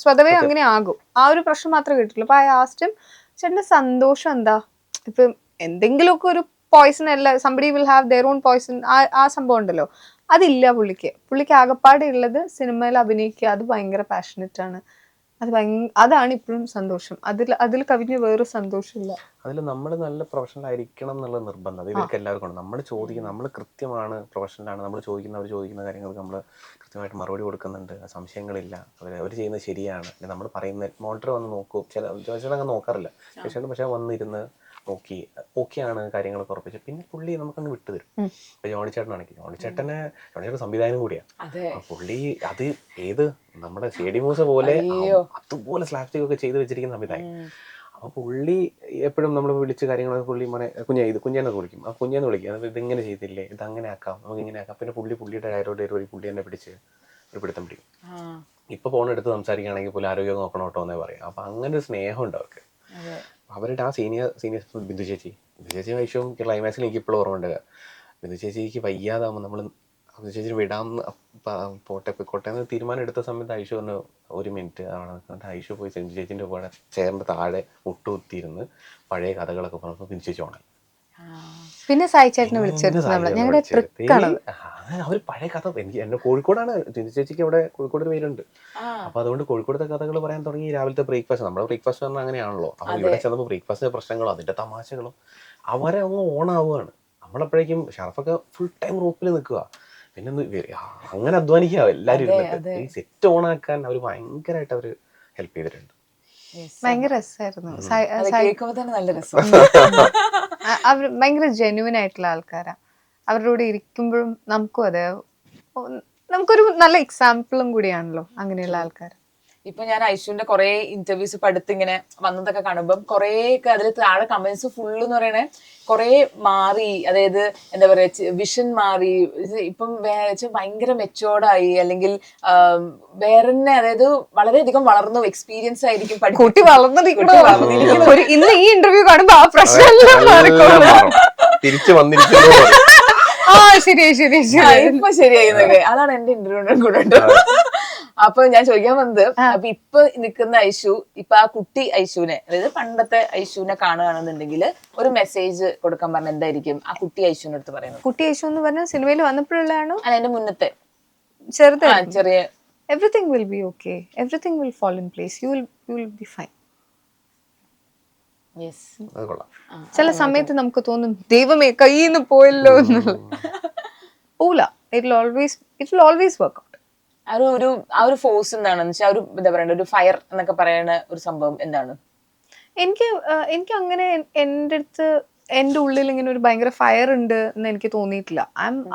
സ്വതവേ അങ്ങനെ ആകും. ആ ഒരു പ്രശ്നം മാത്രമേ കിട്ടുള്ളൂ. അപ്പൊ ആ ആസ്റ്റം ചേട്ടന്റെ സന്തോഷം എന്താ, ഇപ്പൊ എന്തെങ്കിലുമൊക്കെ ഒരു പോയിസൺ അല്ല, somebody will have their own poison, ആ സംഭവം ഉണ്ടല്ലോ, അതില്ല പുള്ളിക്ക് ആകപ്പാടെ ഉള്ളത് സിനിമയിൽ അഭിനയിക്കുക. അത് ഭയങ്കര പാഷനറ്റ് ആണ്. അതാണ് ഇപ്പോഴും സന്തോഷം. അതിൽ കവിഞ്ഞ് വേറെ സന്തോഷമില്ല. അതിൽ നമ്മൾ നല്ല പ്രൊഫഷണൽ ആയിരിക്കണം എന്നുള്ള നിർബന്ധം അത് ഇവർക്ക് എല്ലാവർക്കും ഉണ്ട്. നമ്മൾ ചോദിക്കുന്ന, നമ്മൾ കൃത്യമാണ്, പ്രൊഫഷണലാണ്, നമ്മൾ അവർ ചോദിക്കുന്ന കാര്യങ്ങൾക്ക് നമ്മൾ കൃത്യമായിട്ട് മറുപടി കൊടുക്കുന്നുണ്ട്, സംശയങ്ങളില്ല, അവർ ചെയ്യുന്നത് ശരിയാണ്. നമ്മൾ പറയുന്ന മോണിറ്റർ വന്ന് നോക്കും, ചേട്ടൻ അങ്ങനെ നോക്കാറില്ല, പക്ഷേ വന്നിരുന്ന് നോക്കി ഓക്കെയാണ് കാര്യങ്ങളൊക്കെ ഉറപ്പിച്ചു. പിന്നെ പുള്ളി നമുക്കങ്ങ് വിട്ടുതരും. ഇപ്പൊ ജോണിച്ചേട്ടനാണെങ്കിൽ ജോണിച്ചേട്ടൻ സംവിധാനം കൂടിയാണ്. പുള്ളി അത് ഏത് നമ്മുടെ ഷേഡി മൂസ പോലെ അതുപോലെ സ്ലാപ്സ്റ്റിക് ഒക്കെ ചെയ്ത് വെച്ചിരിക്കുന്ന സംവിധാനം. അപ്പൊ പുള്ളി എപ്പോഴും നമ്മൾ വിളിച്ച് കാര്യങ്ങളൊക്കെ പുള്ളി കുഞ്ഞെന്ന് വിളിക്കും. ആ കുഞ്ഞെന്ന് വിളിക്കും, ഇതിങ്ങനെ ചെയ്തില്ലേ, ഇത് അങ്ങനെ ആക്കാം, നമുക്ക് ഇങ്ങനെ ആക്കാം. പിന്നെ പുള്ളിയുടെ ഡയലോഗ് വഴി പുള്ളി തന്നെ പിടിച്ച് ഒരു പിടുത്തം പിടിക്കും. ഇപ്പൊ ഫോൺ എടുത്ത് സംസാരിക്കുകയാണെങ്കിൽ പോലും ആരോഗ്യം നോക്കണം കേട്ടോ എന്നേ പറയും. അപ്പൊ അങ്ങനെ ഒരു സ്നേഹമുണ്ട് അവർക്ക്. അവരുടെ ആ സീനിയർ ബിന്ദു ചേച്ചി വൈഷവും ക്ലൈമാക്സിൽ എനിക്ക് ഇപ്പോഴും ഓർമ്മയുണ്ട്. ബിന്ദു ചേച്ചിക്ക് വയ്യാതാകുമ്പോൾ നമ്മൾ ബിന്ദു ചേച്ചി വിടാമെന്ന് പോട്ടെ എന്ന് തീരുമാനം എടുത്ത സമയത്ത് ഐഷു ഒന്ന് 1 മിനിറ്റ് ആണ്. ഐഷു പോയി ബിന്ദു ചേച്ചിൻ്റെ കൂടെ ചേറിൻ്റെ താഴെ മുട്ടുകുത്തിയിരുന്ന് പഴയ കഥകളൊക്കെ പറഞ്ഞപ്പോൾ ബിന്ദു ചേച്ചി ഓണായി. പിന്നെ സായി ചേട്ടനെ വിളിച്ചിരുന്നു. അവർ പഴയ കഥ എന്നെ കോഴിക്കോടാണ്, ബിന്ദു ചേച്ചിക്ക് അവിടെ കോഴിക്കോട് ഒരു പേരുണ്ട്. അപ്പൊ അതുകൊണ്ട് കോഴിക്കോടത്തെ കഥകൾ പറയാൻ തുടങ്ങി. രാവിലത്തെ ബ്രേക്ക്ഫാസ്റ്റ്, നമ്മുടെ ബ്രേക്ക്ഫാസ്റ്റ് പറഞ്ഞാൽ അങ്ങനെയാണല്ലോ. അപ്പൊ ഇവിടെ ചെന്നപ്പോൾ ബ്രേക്ക്ഫാസ്റ്റ് പ്രശ്നങ്ങളും അതിന്റെ തമാശകളും അവരെ അങ്ങ് ഓണാവുകയാണ്. നമ്മളപ്പോഴേക്കും ഷറഫൊക്കെ ഫുൾ ടൈം റൂപ്പിൽ നിൽക്കുക. പിന്നെ അങ്ങനെ അധ്വാനിക്കുക എല്ലാവരും ഇരുന്നിട്ട് ഈ സെറ്റ് ഓൺ ആക്കാൻ അവർ ഭയങ്കരമായിട്ട് അവർ ഹെൽപ്പ് ചെയ്തിട്ടുണ്ട്. ഭയങ്കര രസമായിരുന്നു. കേൾക്കുമ്പോ തന്നെ നല്ല രസം. അവർ ഭയങ്കര ജെന്യുവൻ ആയിട്ടുള്ള ആൾക്കാരാ. അവരുടെ കൂടെ ഇരിക്കുമ്പോഴും നമുക്കും അതെ, നമുക്കൊരു നല്ല എക്സാമ്പിളും കൂടിയാണല്ലോ അങ്ങനെയുള്ള ആൾക്കാർ. ഇപ്പൊ ഞാൻ ഐശുവിന്റെ കുറെ ഇന്റർവ്യൂസ് ഇപ്പൊ അടുത്ത് ഇങ്ങനെ വന്നതൊക്കെ കാണുമ്പം കുറേ ഒക്കെ അതിൽ താഴെ കമന്റ്സ് ഫുള്ള് എന്ന് പറയണേ കുറെ മാറി, അതായത് എന്താ പറയാ വിഷൻ മാറി, ഇപ്പം ഭയങ്കര മെച്ചോർഡായി, അല്ലെങ്കിൽ വേറെ തന്നെ, അതായത് വളരെയധികം വളർന്നു, എക്സ്പീരിയൻസ് ആയിരിക്കും, കുട്ടി വളർന്നിരിക്കണോ ഇന്ന് ഈ ഇന്റർവ്യൂ കാണുമ്പോ ആ പ്രശ്നം തിരിച്ചു വന്നിരിക്കുന്നു. ഇപ്പൊ ശരിയായി. അതാണ് എന്റെ ഇന്റർവ്യൂടെ കൂടെ. അപ്പൊ ഞാൻ ചോദിക്കാൻ വന്നത്, അപ്പൊ ഇപ്പൊ നിൽക്കുന്ന ഐശു, ഇപ്പൊ ആ കുട്ടി ഐശുവിനെ, അതായത് പണ്ടത്തെ ഐശുവിനെ കാണുകയാണെന്നുണ്ടെങ്കിൽ ഒരു മെസ്സേജ് കൊടുക്കാൻ പറഞ്ഞ എന്തായിരിക്കും ആ കുട്ടി ഐശുവിന്റെ അടുത്ത് പറയുന്നത്? കുട്ടി ഐശു എന്ന് പറഞ്ഞ സിനിമയിൽ വന്നപ്പോഴുള്ളതാണോ അല്ല എന്റെ മുന്നത്തെ ചെറിയ everything will be okay, everything will fall in place, you will be fine. ചില സമയത്ത് നമുക്ക് തോന്നും ദൈവമേ കയ്യിൽ നിന്ന് പോയല്ലോ എന്നുള്ള. പോല, it will always work out. ആ ഒരു ഫോഴ്സ് എന്താണെന്ന് വെച്ചാൽ ഒരു എന്താ പറയണ്ട, ഒരു ഫയർ എന്നൊക്കെ പറയുന്ന ഒരു സംഭവം എന്താണ്? എനിക്ക് അങ്ങനെ എന്റെ ഉള്ളിൽ ഇങ്ങനെ ഒരു ഭയങ്കര ഫയർ ഉണ്ട് എന്ന് എനിക്ക് തോന്നിയിട്ടില്ല.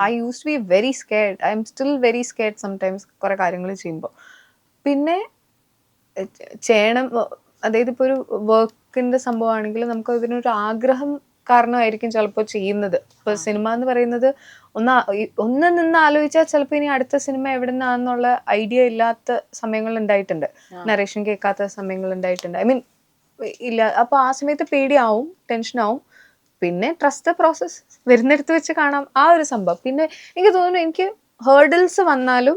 I use to be very scared, I am still very scared sometimes കുറെ കാര്യങ്ങൾ ചെയ്യുമ്പോൾ. പിന്നെ ചെയ്യണം, അതായത് ഇപ്പൊ ഒരു വർക്കിന്റെ സംഭവമാണെങ്കിൽ നമുക്ക് അതിനൊരു ആഗ്രഹം കാരണമായിരിക്കും ചിലപ്പോൾ ചെയ്യുന്നത്. ഇപ്പൊ സിനിമ എന്ന് പറയുന്നത് ഒന്ന് നിന്ന് ആലോചിച്ചാൽ ചിലപ്പോൾ ഇനി അടുത്ത സിനിമ എവിടെ നിന്നാന്നുള്ള ഐഡിയ ഇല്ലാത്ത സമയങ്ങൾ ഉണ്ടായിട്ടുണ്ട്, നറേഷൻ കേൾക്കാത്ത സമയങ്ങൾ ഉണ്ടായിട്ടുണ്ട്. ഐ മീൻ ഇല്ല, അപ്പൊ ആ സമയത്ത് പേടിയാവും, ടെൻഷനാവും. പിന്നെ ട്രസ്റ്റ് ദ പ്രോസസ്, വരുന്നിടത്ത് വെച്ച് കാണാം, ആ ഒരു സംഭവം. പിന്നെ എനിക്ക് തോന്നുന്നു എനിക്ക് ഹേർഡിൽസ് വന്നാലും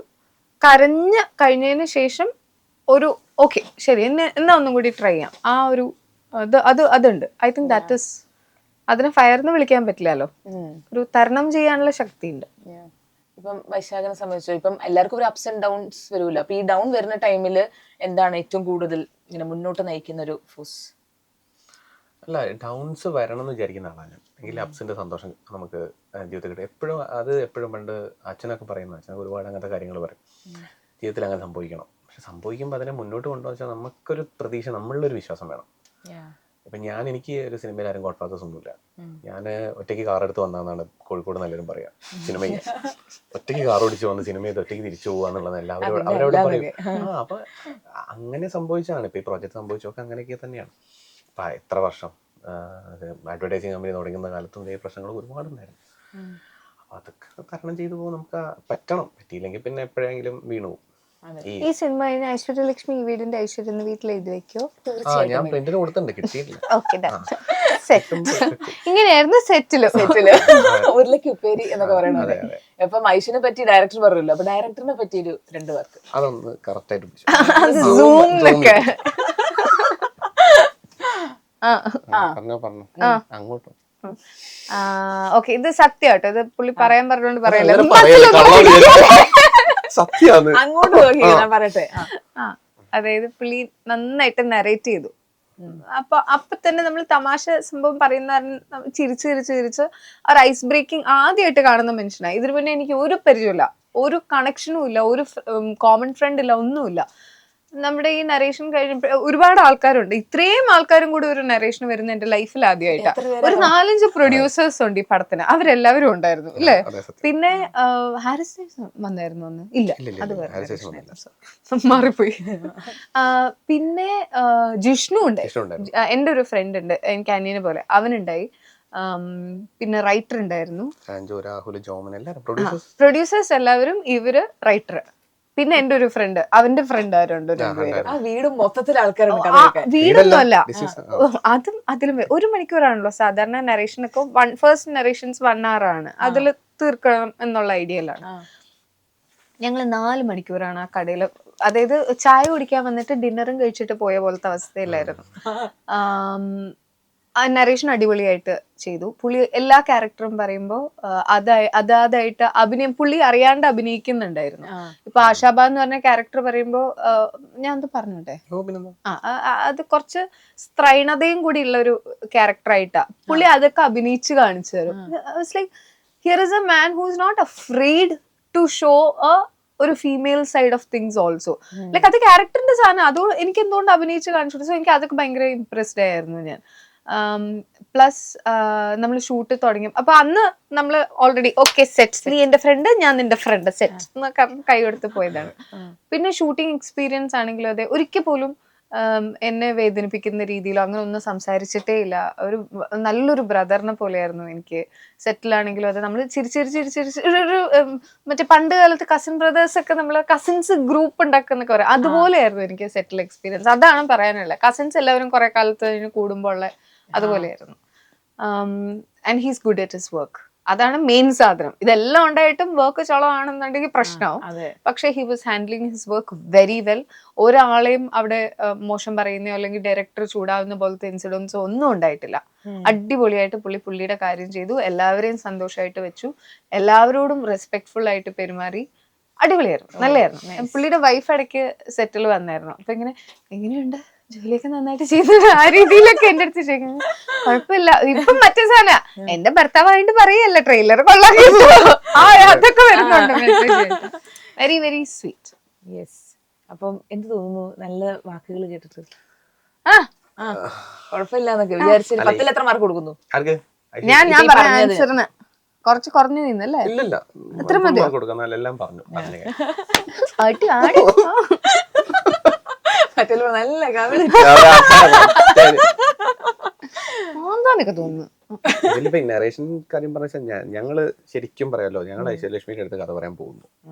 കരഞ്ഞ് കഴിഞ്ഞതിന് ശേഷം ഒരു ഓക്കെ ശരി എന്നാ ഒന്നും കൂടി ട്രൈ ചെയ്യാം, ആ ഒരു അതുണ്ട്. ഐ തിങ്ക് ദാറ്റ് ഇസ്, അതിനെ ഫയർ എന്ന് വിളിക്കാൻ പറ്റില്ലല്ലോ, ഒരു തരണം ചെയ്യാനുള്ള ശക്തി ഉണ്ട്. ഇപ്പം വൈശാഖനെ സംബന്ധിച്ചോ, ഇപ്പം എല്ലാവർക്കും ഒരു അപ്സ് ആൻഡ് ഡൗൺസ് വരുമല്ലോ. അപ്പൊ ഈ ഡൗൺ വരുന്ന ടൈമിൽ എന്താണ് ഏറ്റവും കൂടുതൽ ഇങ്ങനെ മുന്നോട്ട് നയിക്കുന്ന ഒരു ഫോഴ്സ്? അല്ല, ഡൗൺസ് വരണം എന്ന് വിചാരിക്കുന്ന ആളാണ് ഞാൻ. എങ്കിൽ അപ്സിന്റെ സന്തോഷം നമുക്ക് ജീവിതത്തിൽ കിട്ടും. എപ്പോഴും പണ്ട് അച്ഛനൊക്കെ അച്ഛനൊക്കെ ഒരുപാട് അങ്ങനത്തെ കാര്യങ്ങൾ പറയും, ജീവിതത്തിൽ അങ്ങനെ സംഭവിക്കണം. പക്ഷെ സംഭവിക്കുമ്പോൾ അതിനെ മുന്നോട്ട് കൊണ്ടുവച്ചാൽ നമുക്കൊരു പ്രതീക്ഷ, നമ്മളിലൊരു വിശ്വാസം വേണം. ഇപ്പം എനിക്ക് ഒരു സിനിമയിൽ ആരും ഗോഡ് ഫാദേഴ്സ് ഒന്നുമില്ല. ഞാൻ ഒറ്റയ്ക്ക് കാർ എടുത്ത് വന്നതെന്നാണ് കോഴിക്കോട് നല്ലവരും പറയാം. സിനിമയിൽ ഒറ്റയ്ക്ക് കാർ ഓടിച്ച് വന്ന് സിനിമയിൽ ഒറ്റയ്ക്ക് തിരിച്ചു പോകാന്നുള്ളത് എല്ലാവരും അവരവിടെ പറയും. അപ്പൊ അങ്ങനെ സംഭവിച്ചാണ് ഇപ്പൊ ഈ പ്രോജക്ട് സംഭവിച്ചൊക്കെ അങ്ങനെയൊക്കെ തന്നെയാണ്. അപ്പൊ എത്ര വർഷം അഡ്വർടൈസിങ് കമ്പനി തുടങ്ങുന്ന കാലത്തും ഇതേ പ്രശ്നങ്ങൾ ഒരുപാടുണ്ടായിരുന്നു. അപ്പൊ അതൊക്കെ തരണം ചെയ്തു പോകും, നമുക്ക് പറ്റണം. പറ്റിയില്ലെങ്കിൽ പിന്നെ എപ്പോഴെങ്കിലും വീണു പോകും. ഈ സിനിമ ഐശ്വര്യലക്ഷ്മി ഈ വീടിന്റെ ഐശ്വര്യ വീട്ടിൽ എഴുതി വെക്കോ? ഞാൻ പ്രിന്റിന് കൊടുത്തിട്ടുണ്ട്, കിട്ടിയിട്ടില്ല. ഇങ്ങനെയായിരുന്നു സെറ്റില് ഉരുളക്ക് ഉപ്പേരി എന്നൊക്കെ പറയണത്. അപ്പൊ ഐശ്വര്യനെ പറ്റി ഡയറക്ടർ പറഞ്ഞല്ലോ, അപ്പൊ ഡയറക്ടറിനെ പറ്റി ഒരു 2 വാക്ക്. അതൊന്ന് കറക്റ്റ് ആയിട്ട് അങ്ങോട്ടോ. ഓക്കെ, ഇത് സത്യമാട്ടോ, ഇത് പുള്ളി പറയാൻ പറഞ്ഞോണ്ട് പറയല്ലേ, സത്യമാണ്. അങ്ങോട്ട് നോക്കി ഞാൻ പറയട്ടെ. അതായത് പുള്ളി നന്നായിട്ട് നറേറ്റ് ചെയ്തു. അപ്പൊ തന്നെ നമ്മൾ തമാശ സംഭവം പറയുന്ന ചിരിച്ച് ഒരു ഐസ് ബ്രേക്കിംഗ് ആദ്യമായിട്ട് കാണുന്ന മനുഷ്യനാണ്. ഇതിനു മുന്നേ എനിക്ക് ഒരു പരിചയമില്ല, ഒരു കണക്ഷനും ഇല്ല, ഒരു കോമൺ ഫ്രണ്ട് ഇല്ല, ഒന്നുമില്ല. നമ്മുടെ ഈ നറേഷൻ കഴിഞ്ഞപ്പോൾ ഒരുപാട് ആൾക്കാരുണ്ട്, ഇത്രയും ആൾക്കാരും കൂടി ഒരു നറേഷൻ വരുന്ന എന്റെ ലൈഫിൽ ആദ്യമായിട്ടാണ്. ഒരു 4-5 പ്രൊഡ്യൂസേഴ്സ് ഉണ്ട് ഈ പടത്തിന്, അവരെല്ലാവരും ഉണ്ടായിരുന്നു അല്ലേ. പിന്നെ ഹാരിസ് വന്നായിരുന്നു അന്ന്? ഇല്ല, അത് മാറിപ്പോയി. പിന്നെ ജിഷ്ണു ഉണ്ട്, എന്റെ ഒരു ഫ്രണ്ട് ഉണ്ട്, എനിക്ക് അനിയനെ പോലെ, അവനുണ്ടായി. പിന്നെ റൈറ്റർ ഉണ്ടായിരുന്നു, പ്രൊഡ്യൂസേഴ്സ് എല്ലാവരും, ഇവര് റൈറ്റർ. പിന്നെ എന്റെ ഒരു ഫ്രണ്ട്, അവന്റെ ഫ്രണ്ട് ആരുണ്ട്, വീടും മൊത്തത്തിൽ ആൾക്കാരുണ്ട്. വീടൊന്നും അല്ല, അതിലും 1 മണിക്കൂറാണല്ലോ സാധാരണ നറേഷനൊക്കെ. ഫസ്റ്റ് നറേഷൻസ് 1 hour ആണ്, അതിൽ തീർക്കണം എന്നുള്ള ഐഡിയയിലാണ്. ഞങ്ങൾ 4 മണിക്കൂറാണ് ആ കടയില്, അതായത് ചായ കുടിക്കാൻ വന്നിട്ട് ഡിന്നറും കഴിച്ചിട്ട് പോയ പോലത്തെ അവസ്ഥയിലായിരുന്നു. നറേഷൻ അടിപൊളിയായിട്ട് ചെയ്തു. പുള്ളി എല്ലാ ക്യാരക്ടറും പറയുമ്പോൾ അതായിട്ട് അഭിനയം പുള്ളി അറിയാണ്ട് അഭിനയിക്കുന്നുണ്ടായിരുന്നു. ഇപ്പൊ ആശാബ എന്ന് പറഞ്ഞ ക്യാരക്ടർ പറയുമ്പോ ഞാൻ എന്ത് പറഞ്ഞോട്ടെ, അത് കുറച്ച് സ്ത്രൈണതയും കൂടി ഉള്ള ഒരു ക്യാരക്ടറായിട്ടാ പുള്ളി അതൊക്കെ അഭിനയിച്ച് കാണിച്ചു തരും. Like here is a man who is not afraid to show ഒരു female side of things also. Like അത് ക്യാരക്ടറിന്റെ സാധനം, അത് എനിക്ക് എന്തുകൊണ്ട് അഭിനയിച്ച് കാണിച്ചു. സോ എനിക്ക് അതൊക്കെ ഭയങ്കര ഇംപ്രസ്ഡ് ആയിരുന്നു ഞാൻ. പ്ലസ് നമ്മൾ ഷൂട്ട് തുടങ്ങി. അപ്പൊ അന്ന് നമ്മൾ ഓൾറെഡി ഓക്കെ സെറ്റ്, നീ എന്റെ ഫ്രണ്ട്, ഞാൻ നിന്റെ ഫ്രണ്ട്, സെറ്റ് എന്നൊക്കെ കൈ കൊടുത്ത് പോയതാണ്. പിന്നെ ഷൂട്ടിംഗ് എക്സ്പീരിയൻസ് ആണെങ്കിലും അതെ, ഒരിക്കൽ പോലും എന്നെ വേദനിപ്പിക്കുന്ന രീതിയിലോ അങ്ങനെ ഒന്നും സംസാരിച്ചിട്ടേ ഇല്ല. ഒരു നല്ലൊരു ബ്രദറിനെ പോലെയായിരുന്നു എനിക്ക്. സെറ്റിലാണെങ്കിലും അതെ, നമ്മൾ ചിരിച്ചിരിച്ചിരിച്ചിരിച്ച് ഒരു മറ്റേ പണ്ട് കാലത്ത് കസിൻ ബ്രദേഴ്സ് ഒക്കെ നമ്മൾ കസിൻസ് ഗ്രൂപ്പ് ഉണ്ടാക്കുന്നൊക്കെ പറയാം, അതുപോലെയായിരുന്നു എനിക്ക് സെറ്റിൽ എക്സ്പീരിയൻസ്. അതാണ് പറയാനുള്ളത്. കസിൻസ് എല്ലാവരും കുറെ കാലത്ത് കഴിഞ്ഞ് കൂടുമ്പോൾ ഉള്ള അതുപോലെയായിരുന്നു. And he's good at his work. അതാണ് മെയിൻ സാധനം. ഇതെല്ലാം ഉണ്ടായിട്ടും വർക്ക് ചളമാണെന്നുണ്ടെങ്കിൽ പ്രശ്നമാവും. പക്ഷെ he was handling his work very well. ഒരാളെയും അവിടെ മോശം പറയുന്നയോ അല്ലെങ്കിൽ ഡയറക്ടർ ചൂടാവുന്ന പോലത്തെ ഇൻസിഡൻസോ ഒന്നും ഉണ്ടായിട്ടില്ല. അടിപൊളിയായിട്ട് പുള്ളിയുടെ കാര്യം ചെയ്തു, എല്ലാവരെയും സന്തോഷമായിട്ട് വെച്ചു, എല്ലാവരോടും റെസ്പെക്ട്ഫുൾ ആയിട്ട് പെരുമാറി. അടിപൊളിയായിരുന്നു, നല്ലതായിരുന്നു. പുള്ളിയുടെ വൈഫ് ഇടയ്ക്ക് സെറ്റിൽ വന്നായിരുന്നു. അപ്പൊ എങ്ങനെയുണ്ട്, ജോലിയൊക്കെ നന്നായിട്ട് ചെയ്തത്, ആ രീതിയിലൊക്കെ എന്റെ അടുത്ത് ചോദിക്കുന്നത്. കുഴപ്പമില്ല. ഇപ്പം മറ്റേ സാധന എന്റെ ഭർത്താവായിട്ട് പറയല്ല, ട്രെയിലർ കൊള്ളാൻ അതൊക്കെ വരുന്നുണ്ട് message. Very very sweet. Yes. അപ്പം എന്ത് തോന്നുന്നു, നല്ല വാക്കുകൾ കേട്ടിട്ട്? കുഴപ്പമില്ലാന്നൊക്കെ വിചാരിച്ചു. 10ൽ എത്ര മാർക്ക് കൊടുക്കുന്നു? ഞാൻ പറഞ്ഞ ആൻസറിന് കുറച്ച് കുറഞ്ഞു നിന്നല്ലേ? എത്ര മതി? നല്ല തോന്നുന്നു. ഇതിലിപ്പോ നറേഷൻ കാര്യം പറഞ്ഞാൽ ഞങ്ങള് ശരിക്കും പറയാലോ, ഞങ്ങൾ ഐശ്വര്യലക്ഷ്മിയുടെ അടുത്ത് കഥ പറയാൻ പോകുന്നു.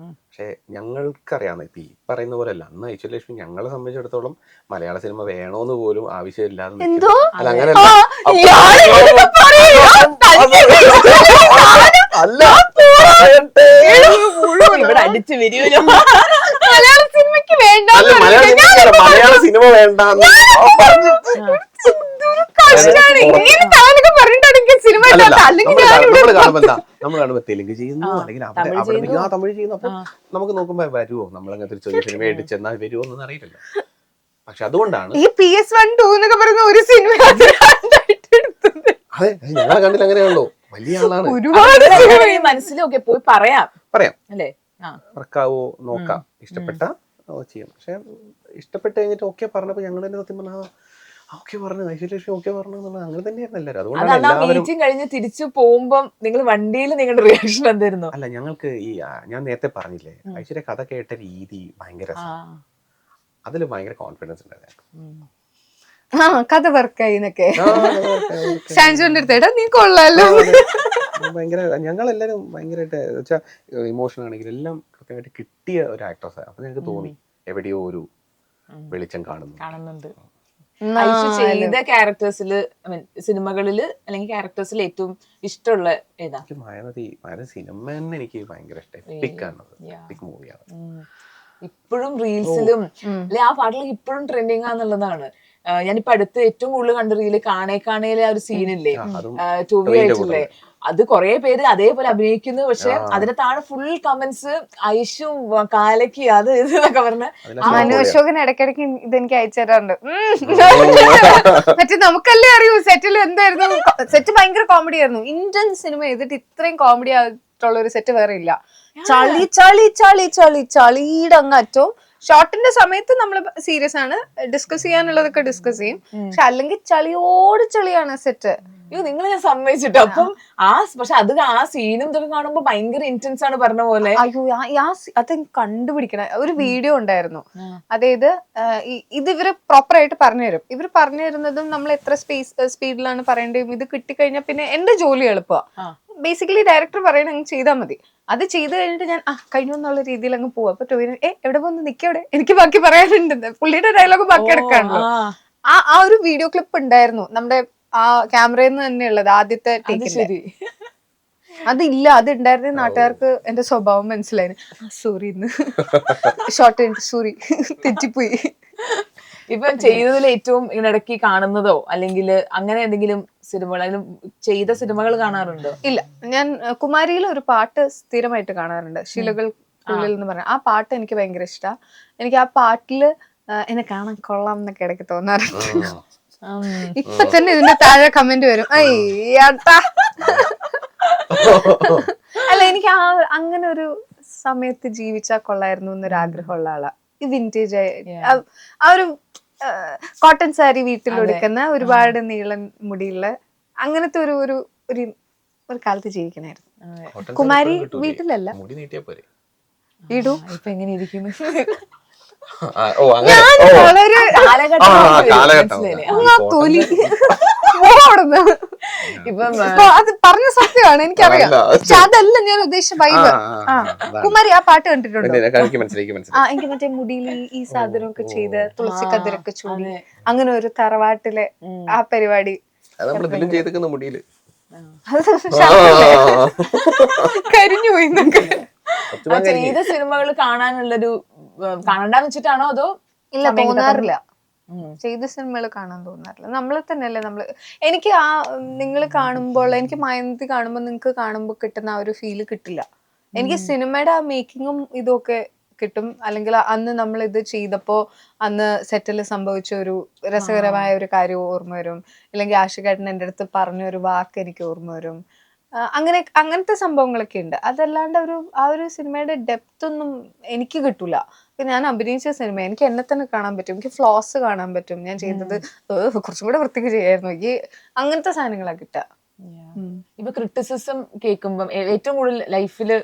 പക്ഷെ ഞങ്ങൾക്കറിയാം, ഇപ്പൊ ഈ പറയുന്ന പോലെ അല്ല. അന്ന് ഐശ്വര്യലക്ഷ്മി ഞങ്ങളെ സംബന്ധിച്ചിടത്തോളം മലയാള സിനിമ വേണോന്ന് പോലും ആവശ്യമില്ലാതെ അല്ല, അങ്ങനെയല്ല. ഇവിടെ അടിച്ചു വരുമല്ലോ. മലയാള സിനിമയ്ക്ക് വേണ്ട, മലയാള സിനിമ വേണ്ട. നമ്മൾ കാണുമ്പോ തെലുങ്ക് ചെയ്യുന്നു, അല്ലെങ്കിൽ അവിടെ തമിഴ് ചെയ്യുന്നു. അപ്പൊ നമുക്ക് നോക്കുമ്പോ വരുമോ, നമ്മളങ്ങനത്തെ ഒരു ചെറിയ സിനിമ അടിച്ചെന്നാൽ വരുമോ എന്നൊന്നും അറിയില്ല. പക്ഷെ അതുകൊണ്ടാണ് ഈ PS1-2 എന്നൊക്കെ പറയുന്ന ഒരു സിനിമ അതെ, ഞങ്ങളെ കണ്ടില്ല അങ്ങനെയാണല്ലോ. വലിയ ആളാണ്. മനസ്സിലൊക്കെ പോയി പറയാം അല്ലേ, വർക്കാവോ നോക്കാം, ഇഷ്ടപ്പെട്ട ചെയ്യാം. പക്ഷെ ഇഷ്ടപ്പെട്ട് കഴിഞ്ഞിട്ട് ഓക്കെ പറഞ്ഞപ്പോ ഞങ്ങൾ തന്നെ സത്യം പറഞ്ഞാൽ ഓക്കെ പറഞ്ഞു, ഐശ്വര്യലക്ഷ്മി ഓക്കെ പറഞ്ഞു എന്നുള്ളത് അങ്ങനെ തന്നെയായിരുന്നു എല്ലാവരും. അതുകൊണ്ടാണ് മീറ്റിംഗ് കഴിഞ്ഞ് തിരിച്ചു പോകുമ്പോ നിങ്ങൾ വണ്ടിയിൽ നിങ്ങളുടെ റിയാക്ഷൻ എന്തായിരുന്നു? അല്ല, ഞങ്ങൾക്ക് ഈ ഞാൻ നേരത്തെ പറഞ്ഞില്ലേ, ഐശ്വര്യ കഥ കേട്ട രീതി ഭയങ്കര, അതില് ഭയങ്കര കോൺഫിഡൻസ് ഉണ്ടായിരുന്നു. കഥ വർക്കായി എന്നൊക്കെ ഷാൻജോന്റെ അടുത്തേട്ടാ നീ കൊള്ളാലോ. ഭയങ്കര ഞങ്ങളെല്ലാരും ഭയങ്കരമായിട്ട് വെച്ചാൽ ഇമോഷൻ ആണെങ്കിലും എല്ലാം കൃത്യമായിട്ട് കിട്ടിയ ഒരു ആക്ട്രസ്. അപ്പൊ ഞങ്ങൾക്ക് തോന്നി എവിടെയോ ഒരു വെളിച്ചം കാണുന്നുണ്ട്. ചെയ്ത ക്യാരക്ടേഴ്സില്, സിനിമകളില് അല്ലെങ്കിൽ ക്യാരക്ടേഴ്സിൽ ഏറ്റവും ഇഷ്ടമുള്ള ഏതാ? മായാനദി സിനിമ തന്നെ എനിക്ക് ഭയങ്കര ഇഷ്ടം. എപ്പിക് മൂവിയാണ്. ഇപ്പോഴും റീൽസിലും അല്ലെ ആ പാട്ടിൽ ഇപ്പോഴും ട്രെൻഡിങ് ആന്നുള്ളതാണ്. ഞാനിപ്പോ അടുത്ത് ഏറ്റവും കൂടുതൽ കണ്ട റീല് കാണേലെ ആ ഒരു സീനില്ലേ, ടൂവി ആയിട്ടില്ലേ, അത് കുറെ പേര് അതേപോലെ അഭിനയിക്കുന്നു. പക്ഷെ അതിന് താഴെ ഫുൾ കമന്റ്സ് ഐഷും കാലയ്ക്ക് അത് ഇതൊക്കെ പറഞ്ഞ. മനോശോകൻ ഇടയ്ക്കിടയ്ക്ക് ഇതെനിക്ക് അയച്ചു തരാറുണ്ട്. മറ്റേ നമുക്കല്ലേ അറിയൂ സെറ്റിൽ എന്തായിരുന്നു. സെറ്റ് ഭയങ്കര കോമഡി ആയിരുന്നു. ഇന്ത്യൻ സിനിമ ചെയ്തിട്ട് ഇത്രയും കോമഡി ആയിട്ടുള്ള ഒരു സെറ്റ് വേറെ ഇല്ല. ചളിയുടെ അങ്ങറ്റവും. ഷോട്ടിന്റെ സമയത്ത് നമ്മൾ സീരിയസ് ആണ്, ഡിസ്കസ് ചെയ്യാനുള്ളതൊക്കെ ഡിസ്കസ് ചെയ്യും. പക്ഷെ അല്ലെങ്കിൽ ചളിയാണ് സെറ്റ്. നിങ്ങൾ ഞാൻ സമ്മതിച്ചിട്ടോ. അപ്പം പക്ഷെ അത് ആ സീനും ഇതൊക്കെ കാണുമ്പോ ഭയങ്കര ഇന്റൻസ് ആണ് പറഞ്ഞ പോലെ. അയ്യോ അത് കണ്ടുപിടിക്കണ ഒരു വീഡിയോ ഉണ്ടായിരുന്നു. അതായത് ഇത് ഇവര് പ്രോപ്പർ ആയിട്ട് പറഞ്ഞുതരും. ഇവർ പറഞ്ഞു തരുന്നതും നമ്മൾ എത്ര സ്പീഡിലാണ് പറയേണ്ടതും ഇത് കിട്ടിക്കഴിഞ്ഞാൽ പിന്നെ എന്റെ ജോലി എളുപ്പമാണ്. ബേസിക്കലി ഡയറക്ടർ പറയണ അങ്ങ് ചെയ്താൽ മതി. അത് ചെയ്ത് കഴിഞ്ഞിട്ട് ഞാൻ കഴിഞ്ഞു എന്നുള്ള രീതിയിൽ അങ്ങ് പോവാം. അപ്പൊ ടോവിനോ എവിടെ പോകുന്നു, നിക്കവിടെ, എനിക്ക് ബാക്കി പറയാനുണ്ട്, പുള്ളിയുടെ ഡയലോഗ് ബാക്കി എടുക്കാണല്ലോ. ആ ഒരു വീഡിയോ ക്ലിപ്പ് ഉണ്ടായിരുന്നു നമ്മുടെ ആ ക്യാമറയിൽ നിന്ന് തന്നെ ഉള്ളത്, ആദ്യത്തെ ടേക്കില്. അതില്ല, അത് ഉണ്ടായിരുന്ന നാട്ടുകാർക്ക് എന്റെ സ്വഭാവം മനസ്സിലായിരുന്നു. സോറി ഇന്ന് ഷോർട്ട് സോറി തെറ്റിപ്പോയി. ഇപ്പൊ ചെയ്തതിൽ ഏറ്റവും ഇതിനിടയ്ക്ക് കാണുന്നതോ അല്ലെങ്കിൽ അങ്ങനെ എന്തെങ്കിലും സിനിമകൾ, അതിന് ചെയ്ത സിനിമകൾ കാണാറുണ്ടോ? ഇല്ല, ഞാൻ കുമാരിയിൽ ഒരു പാട്ട് സ്ഥിരമായിട്ട് കാണാറുണ്ട്, ശിലകൾക്കുള്ളിൽ എന്ന് പറഞ്ഞ ആ പാട്ട് എനിക്ക് ഭയങ്കര ഇഷ്ടമാണ്. എനിക്ക് ആ പാട്ടില് എന്നെ കാണാൻ കൊള്ളാം എന്നൊക്കെ ഇടയ്ക്ക് തോന്നാറുണ്ട്. ഇപ്പൊ തന്നെ ഇതിന്റെ താഴെ കമന്റ് വരും, അയ്യാട്ടാ. അല്ല, എനിക്ക് അങ്ങനെ ഒരു സമയത്ത് ജീവിച്ചാൽ കൊള്ളായിരുന്നു എന്നൊരു ആഗ്രഹമുള്ള ആളാ. ഈ വിന്റേജ് Yeah. ആ ഒരു കോട്ടൺ സാരി വീട്ടിൽ എടുക്കുന്ന ഒരുപാട് നീളം മുടിയുള്ള അങ്ങനത്തെ ഒരു ഒരു ഒരു ഒരു കാലത്ത് ജീവിക്കണായിരുന്നു. കുമാരി വീട്ടിലല്ല, മുടി നീട്ടിയാ പോരെ. ഇടൂ. ഇപ്പൊ എങ്ങനെ ഇരിക്കുന്നു? വളരെ തൊലി ഇപ്പം അത് പറഞ്ഞ സത്യമാണ്, എനിക്കറിയാം. പക്ഷെ അതല്ല ഞാൻ ഉദ്ദേശിച്ച വൈബ്. കുമാരി ആ പാട്ട് കണ്ടിട്ടുണ്ടോ? എനിക്ക് മറ്റേ മുടിയിൽ ഈ സാധനമൊക്കെ ചെയ്ത് തുളസി കതിരൊക്കെ ചൂടി അങ്ങനെ ഒരു തറവാട്ടിലെ ആ പരിപാടി മുടിയില് കരിഞ്ഞു പോയി എന്നൊക്കെ. ചെയ്ത സിനിമകൾ കാണാനുള്ളൊരു കാണണ്ടെന്ന് വെച്ചിട്ടാണോ അതോ? ഇല്ല, തോന്നാറില്ല. ചെയ്ത സിനിമകൾ കാണാൻ തോന്നാറില്ല. നമ്മളെ തന്നെയല്ലേ നമ്മള്. എനിക്ക് ആ നിങ്ങൾ കാണുമ്പോൾ, എനിക്ക് മയന്തി കാണുമ്പോൾ നിങ്ങൾക്ക് കാണുമ്പോൾ കിട്ടുന്ന ആ ഒരു ഫീല് കിട്ടില്ല. എനിക്ക് സിനിമയുടെ ആ മേക്കിങ്ങും ഇതൊക്കെ കിട്ടും. അല്ലെങ്കിൽ അന്ന് നമ്മൾ ഇത് ചെയ്തപ്പോ അന്ന് സെറ്റിൽ സംഭവിച്ച ഒരു രസകരമായ ഒരു കാര്യം ഓർമ്മ വരും. അല്ലെങ്കിൽ ആഷികേട്ടൻ എൻ്റെ അടുത്ത് പറഞ്ഞ ഒരു വാക്ക് എനിക്ക് ഓർമ്മ വരും. അങ്ങനത്തെ സംഭവങ്ങളൊക്കെ ഉണ്ട്. അതല്ലാണ്ട് ആ ഒരു സിനിമയുടെ ഡെപ്ത് ഒന്നും എനിക്ക് കിട്ടൂല. ഞാൻ അഭിനയിച്ച സിനിമ എനിക്ക് എന്നെ തന്നെ കാണാൻ പറ്റും, എനിക്ക് ഫ്ലോസ് കാണാൻ പറ്റും, ഞാൻ ചെയ്തത് കുറച്ചും കൂടെ വൃത്തിക്ക് ചെയ്യായിരുന്നു. എനിക്ക് അങ്ങനത്തെ സാധനങ്ങളാ കിട്ടുക. ഇപ്പൊ ക്രിറ്റിസിസം കേൾക്കുമ്പം ഏറ്റവും കൂടുതൽ ലൈഫില്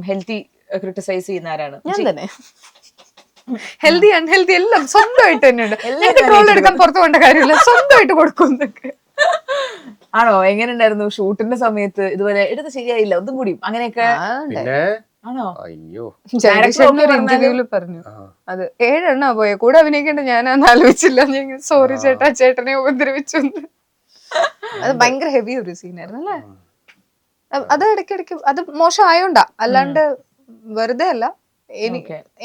ഹെൽത്തി ക്രിട്ടിസൈസ് ചെയ്യുന്ന ആരാണ്? ഞാൻ തന്നെ. ഹെൽത്തി അൺഹെൽത്തി എല്ലാം സ്വന്തമായിട്ട് തന്നെയുണ്ട്. ട്രോൾ എടുക്കാൻ പുറത്തു പോകേണ്ട കാര്യമില്ല, സ്വന്തമായിട്ട് കൊടുക്കും എന്നൊക്കെ. ആണോ? എങ്ങനെ ഉണ്ടായിരുന്നു ഷൂട്ടിന്റെ സമയത്ത്? ഇതുപോലെ എടുത്ത് ശരിയായില്ല, ഒന്നും കൂടി അങ്ങനെയൊക്കെ ആണോ? അയ്യോ, ഇന്റർവ്യൂല് പറഞ്ഞു അത് 7 എണ്ണ പോയ കൂടെ അഭിനയിക്കേണ്ട ഞാനാന്ന് ആലോചിച്ചില്ല. സോറി ചേട്ടാ, ചേട്ടനെ ഉപദ്രവിച്ചു. അത് ഭയങ്കര ഹെവി ഒരു സീനായിരുന്നു അല്ലേ? അത് ഇടയ്ക്കിടയ്ക്ക് അത് മോശമായോണ്ടാ, അല്ലാണ്ട് വെറുതെ അല്ല.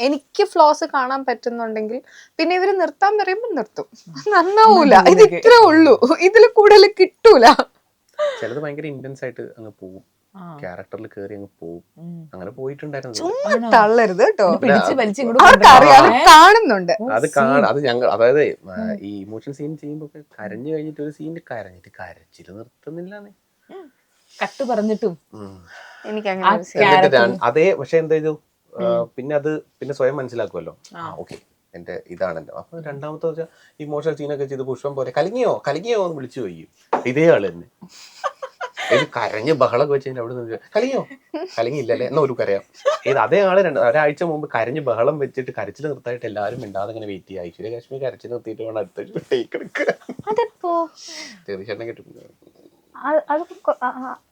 എനിക്ക് ഫ്ലോസ് കാണാൻ പറ്റുന്നുണ്ടെങ്കിൽ പിന്നെ ഇവര് നിർത്താൻ പറയുമ്പോ നിർത്തും. നന്നാവൂല, ഇത് ഇത്രേ ഉള്ളൂ, ഇതിൽ കൂടുതൽ കിട്ടൂല. ചിലത് ഭയങ്കര ഇന്റൻസ് ആയിട്ട് അങ്ങ് പോകും, ക്യാരക്ടറിൽ കേറി അങ്ങ് പോകും. അങ്ങനെ പോയിട്ടുണ്ടായിരുന്നു. ചുമ്മാ തള്ളരുത് കേട്ടോ, അറിയാം കാണുന്നുണ്ട്. അത് ഞങ്ങൾ അതായത് ഈ ഇമോഷൻ സീൻ ചെയ്യുമ്പോ കരഞ്ഞു കഴിഞ്ഞിട്ട് ഒരു സീനിൽ കരച്ചില് നിർത്തുന്നില്ലാന്നേ, കട്ട് പറഞ്ഞിട്ടും എനിക്ക് അതേ. പക്ഷെ എന്താ ചെയ്തു, പിന്നെ സ്വയം മനസ്സിലാക്കുമല്ലോ, ഓക്കെ എന്റെ ഇതാണ് എന്റെ. അപ്പൊ രണ്ടാമത്തെ വെച്ചാൽ ഇമോഷണൽ സീനൊക്കെ ചെയ്ത് പുഷ്പം പോലെ കലങ്ങിയോ എന്ന് വിളിച്ചു ചോദിക്കും. ഇതേ ആള് തന്നെ കരഞ്ഞ് ബഹളമൊക്കെ വെച്ച് അവിടെ നിന്ന് കലങ്ങിയില്ലല്ലേ എന്നാ ഒരു കരയാം. അതേ ആള് ഒരാഴ്ച മുമ്പ് കരഞ്ഞ് ബഹളം വെച്ചിട്ട് കരച്ചിൽ നിർത്തായിട്ട് എല്ലാവരും മിണ്ടാതെ ഇങ്ങനെ വെയിറ്റ് ചെയ്യുക. ഐശ്വര്യ കാശ്മീർ കരച്ചിൽ നിർത്തിയിട്ട് വേണം അടുത്ത ടേക്ക് എടുക്കുക. ചെറിയ കിട്ടും.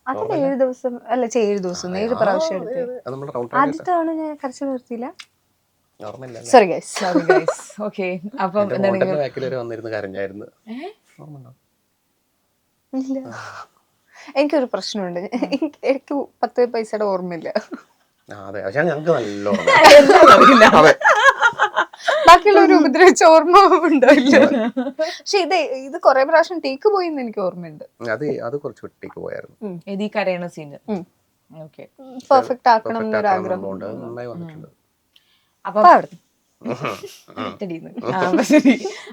അത് 7 ദിവസം അല്ല 7 ദിവസം 7 പ്രാവശ്യം എടുത്ത്. ആദ്യത്താണ് ഞാൻ കരച്ചിൽ നിർത്തിയില്ല. Sorry guys. ഓക്കെ, അപ്പം വന്നിരുന്ന് കരഞ്ഞായിരുന്നു. എനിക്കൊരു പ്രശ്നമുണ്ട്, എനിക്ക് 10 പൈസയുടെ ഓർമ്മയില്ല. അതെ, പക്ഷെ ഞങ്ങൾക്ക് നല്ല ബാക്കിയുള്ളവർ ഉപദ്രവിച്ച ഓർമ്മ ഉണ്ടാവില്ല. പക്ഷെ ഇത് കൊറേ പ്രാവശ്യം ടേക്ക് പോയിന്ന് എനിക്ക് ഓർമ്മയുണ്ട്. അത് കുറച്ച് ടേക്ക് പോയായിരുന്നു. പെർഫെക്റ്റ് ആക്കണം എന്നൊരു ആഗ്രഹം.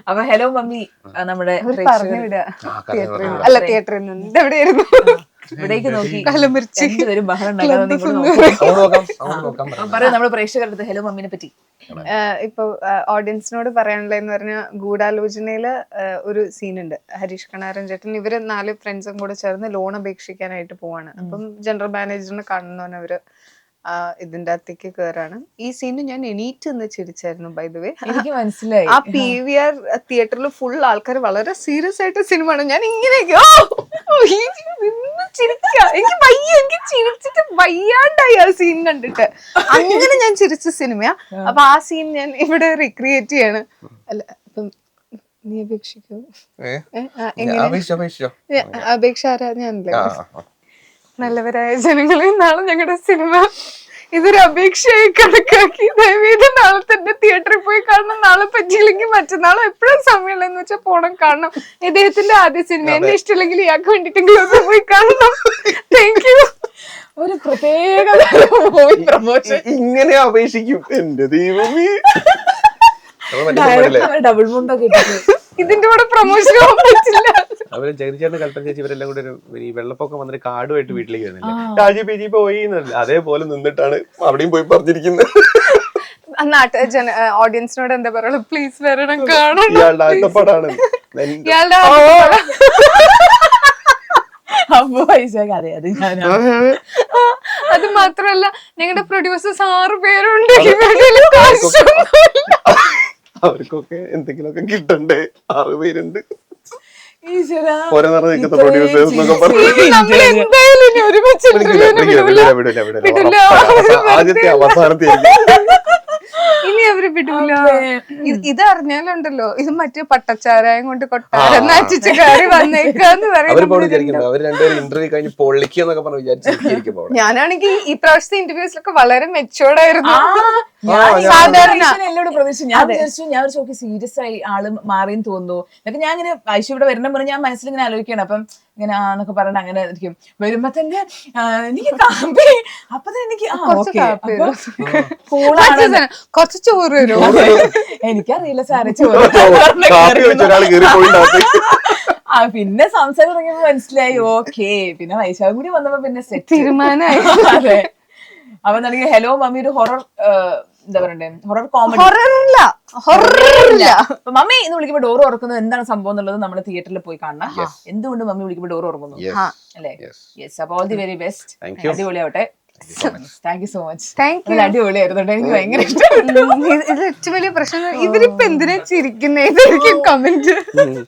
അപ്പൊ ഹലോ മമ്മി നമ്മുടെ അല്ല തിയേറ്ററിൽ നിന്ന് ഇതെവിടെയായിരുന്നു ഇവിടേക്ക് നോക്കി കലമിർച്ചി രണ്ടുപേരും ബഹളം പറയാം. നമ്മുടെ പ്രേക്ഷകരുടെ അടുത്ത് ഹലോ മമ്മിനെ പറ്റി ഇപ്പൊ ഓഡിയൻസിനോട് പറയാനുള്ളതെന്ന് പറഞ്ഞാൽ ഗൂഢാലോചനയില് ഒരു സീനുണ്ട്. ഹരീഷ് കണാരൻ ചേട്ടൻ ഇവര് 4 ഫ്രണ്ട്സും കൂടെ ചേർന്ന് ലോൺ അപേക്ഷിക്കാനായിട്ട് പോവാണ്. അപ്പം ജനറൽ മാനേജറിനെ കാണുന്നവന് അവര് ഇതിന്റെ അകത്തേക്ക് കയറാണ്. ഈ സീന് ഞാൻ എണീറ്റ് നിന്ന് ചിരിച്ചായിരുന്നു. ബൈ ദ വേ, എനിക്ക് മനസ്സിലായി. ആ PVR തിയേറ്ററിൽ ഫുൾ ആൾക്കാർ വളരെ സീരിയസ് ആയിട്ട് സിനിമയാണ്. ഞാൻ ഇങ്ങനെ എനിക്ക് ചിരിച്ചിട്ട് വയ്യാണ്ടായി ആ സീൻ കണ്ടിട്ട്. അങ്ങനെ ഞാൻ ചിരിച്ച സിനിമയാ. അപ്പൊ ആ സീൻ ഞാൻ ഇവിടെ റിക്രിയേറ്റ് ചെയ്യാണ്. അല്ല അപ്പം നീ അപേക്ഷിക്കോ? അപേക്ഷ ആരാ? ഞാനല്ലേ. നല്ലവരായ ജനങ്ങളെ, നാളെ ഞങ്ങളുടെ സിനിമ ഇതൊരു അപേക്ഷയായി കണക്കാക്കി ദയവേത് നാളെ തന്നെ തിയേറ്ററിൽ പോയി കാണണം. നാളെ പറ്റിയില്ലെങ്കിൽ മറ്റന്നാൾ എപ്പോഴും സമയമുള്ളതെന്ന് വെച്ചാൽ പോണം, കാണണം. ഇദ്ദേഹത്തിന്റെ ആദ്യ സിനിമ. എന്നെ ഇഷ്ടമില്ലെങ്കിൽ ഇയാൾക്ക് വേണ്ടിട്ടെങ്കിലും ഒന്ന് പോയി കാണണം. Thank you. ഒരു പ്രത്യേക പ്രമോഷൻ ഇങ്ങനെ അപേക്ഷിക്കും. എന്റെ ദൈവമേ, നമ്മൾ മറ്റേ സിനിമയിലെ ഡബിൾ മുണ്ടൊക്കെ ഇട്ടിട്ട്. ഇതിന്റെ കൂടെ പ്രൊമോഷൻ പറ്റില്ല. അവര് ജഗതിച്ചേട്ടൻ കൽപ്പന ചേച്ചി ഇവരെല്ലാം കൂടെ ഈ വെള്ളപ്പൊക്കം വന്നിട്ട് കാടുമായിട്ട് വീട്ടിലേക്ക് വരുന്നില്ല, രാജി പേജി പോയി എന്നല്ല, അതേപോലെ നിന്നിട്ടാണ് അവിടെയും പോയി പറഞ്ഞിരിക്കുന്നത്. ഓഡിയൻസിനോട് എന്താ പറയുക, പ്ലീസ് വരണം കാണണം. ഇയാളുടെ ആട്ടപ്പാടാണ്. ഇയാളുടെ അപ്പൊ വൈശാഖ് അതെ അത് ഞാനാ. അത് മാത്രല്ല ഞങ്ങളുടെ പ്രൊഡ്യൂസേഴ്സ് 6 പേരുണ്ട്. അവർക്കൊക്കെ എന്തെങ്കിലുമൊക്കെ കിട്ടണ്ടേ? 6 പേരുണ്ട്. ഈശ്വരാ. ഓരോ നിറ നിൽക്കുന്ന പ്രൊഡ്യൂസേഴ്സ് എന്നൊക്കെ പറഞ്ഞു. നമ്മൾ എന്തായാലും ഇനി ഒരുമിച്ച് വിടില്ല. ആദ്യത്തെ അവസാനത്തെ ഇനി അവര് വിടൂല. ഇത് അറിഞ്ഞാലുണ്ടല്ലോ, ഇത് മറ്റേ പട്ടച്ചാരായം കൊണ്ട് കൊട്ടാരം നച്ചിച്ച് കയറി വന്നേക്കാന്ന് അവര് പറയുന്നത്. വിചാരിക്കുന്നത് അവര് രണ്ടുപേരും ഇന്റർവ്യൂ കഴിഞ്ഞ് പൊള്ളിക്കുന്നൊക്കെ പറഞ്ഞ് വിചാരിച്ചിരിക്കുമ്പോ ഞാനാണെങ്കിൽ ഈ പ്രാവശ്യത്തെ ഇന്റർവ്യൂസിലൊക്കെ വളരെ മെച്ചോർഡ് ആയിരുന്നു. സാധാരണ എന്നോട് പ്രതീക്ഷിച്ചു. ഞാൻ വിചാരിച്ചു ഞാൻ ഒരു ചോക്ക് സീരിയസ് ആയി ആള് മാറിയെന്ന് തോന്നുന്നു. എന്നിട്ട് ഞാൻ ഇങ്ങനെ ഐശു ഇവിടെ വരണം പറഞ്ഞ് ഞാൻ മനസ്സിലിങ്ങനെ ആലോചിക്കണം. അപ്പം ഇങ്ങനെ ആന്നൊക്കെ പറഞ്ഞ അങ്ങനെ ഇരിക്കും. വരുമ്പോ തന്നെ എനിക്ക് കാപ്പി, അപ്പൊ തന്നെ എനിക്ക് കുറച്ച് ചോറ് വരും. എനിക്കറിയില്ല സാറേ ചോറ്. പിന്നെ സംസാരം തുടങ്ങിയപ്പോ മനസ്സിലായി ഓക്കെ. പിന്നെ വൈശാഖം കൂടി വന്നപ്പോ പിന്നെ സെറ്റ് തീരുമാനമായി. അതെ. അപ്പൊ എന്താണെങ്കിൽ ഹലോ മമ്മി ഒരു ഹൊറർ എന്താ പറയണ്ടേ, ഹൊറർ കോമഡി. മമ്മി എന്ന് വിളിക്കുമ്പോ ഡോർ തുറക്കുന്നത് എന്താണ് സംഭവം എന്നുള്ളത് നമ്മൾ തിയേറ്ററിൽ പോയി കാണണം. എന്തുകൊണ്ട് മമ്മി വിളിക്കുമ്പോ ഡോർ തുറക്കുന്നു അല്ലേ? യെസ്. അപ്പൊ ഓൾ ദി വെരി ബെസ്റ്റ്. അടിപൊളിയാവട്ടെ. Thank you so much. അടിപൊളിയായിരുന്നു. എനിക്ക് ഭയങ്കര ഇഷ്ടപ്പെട്ടു. ഇത് ഏറ്റവും വലിയ പ്രശ്നം, ഇവരിപ്പോ എന്തിനാ ചിരിക്കുന്നേ? ഇതായിരിക്കും കമന്റ്.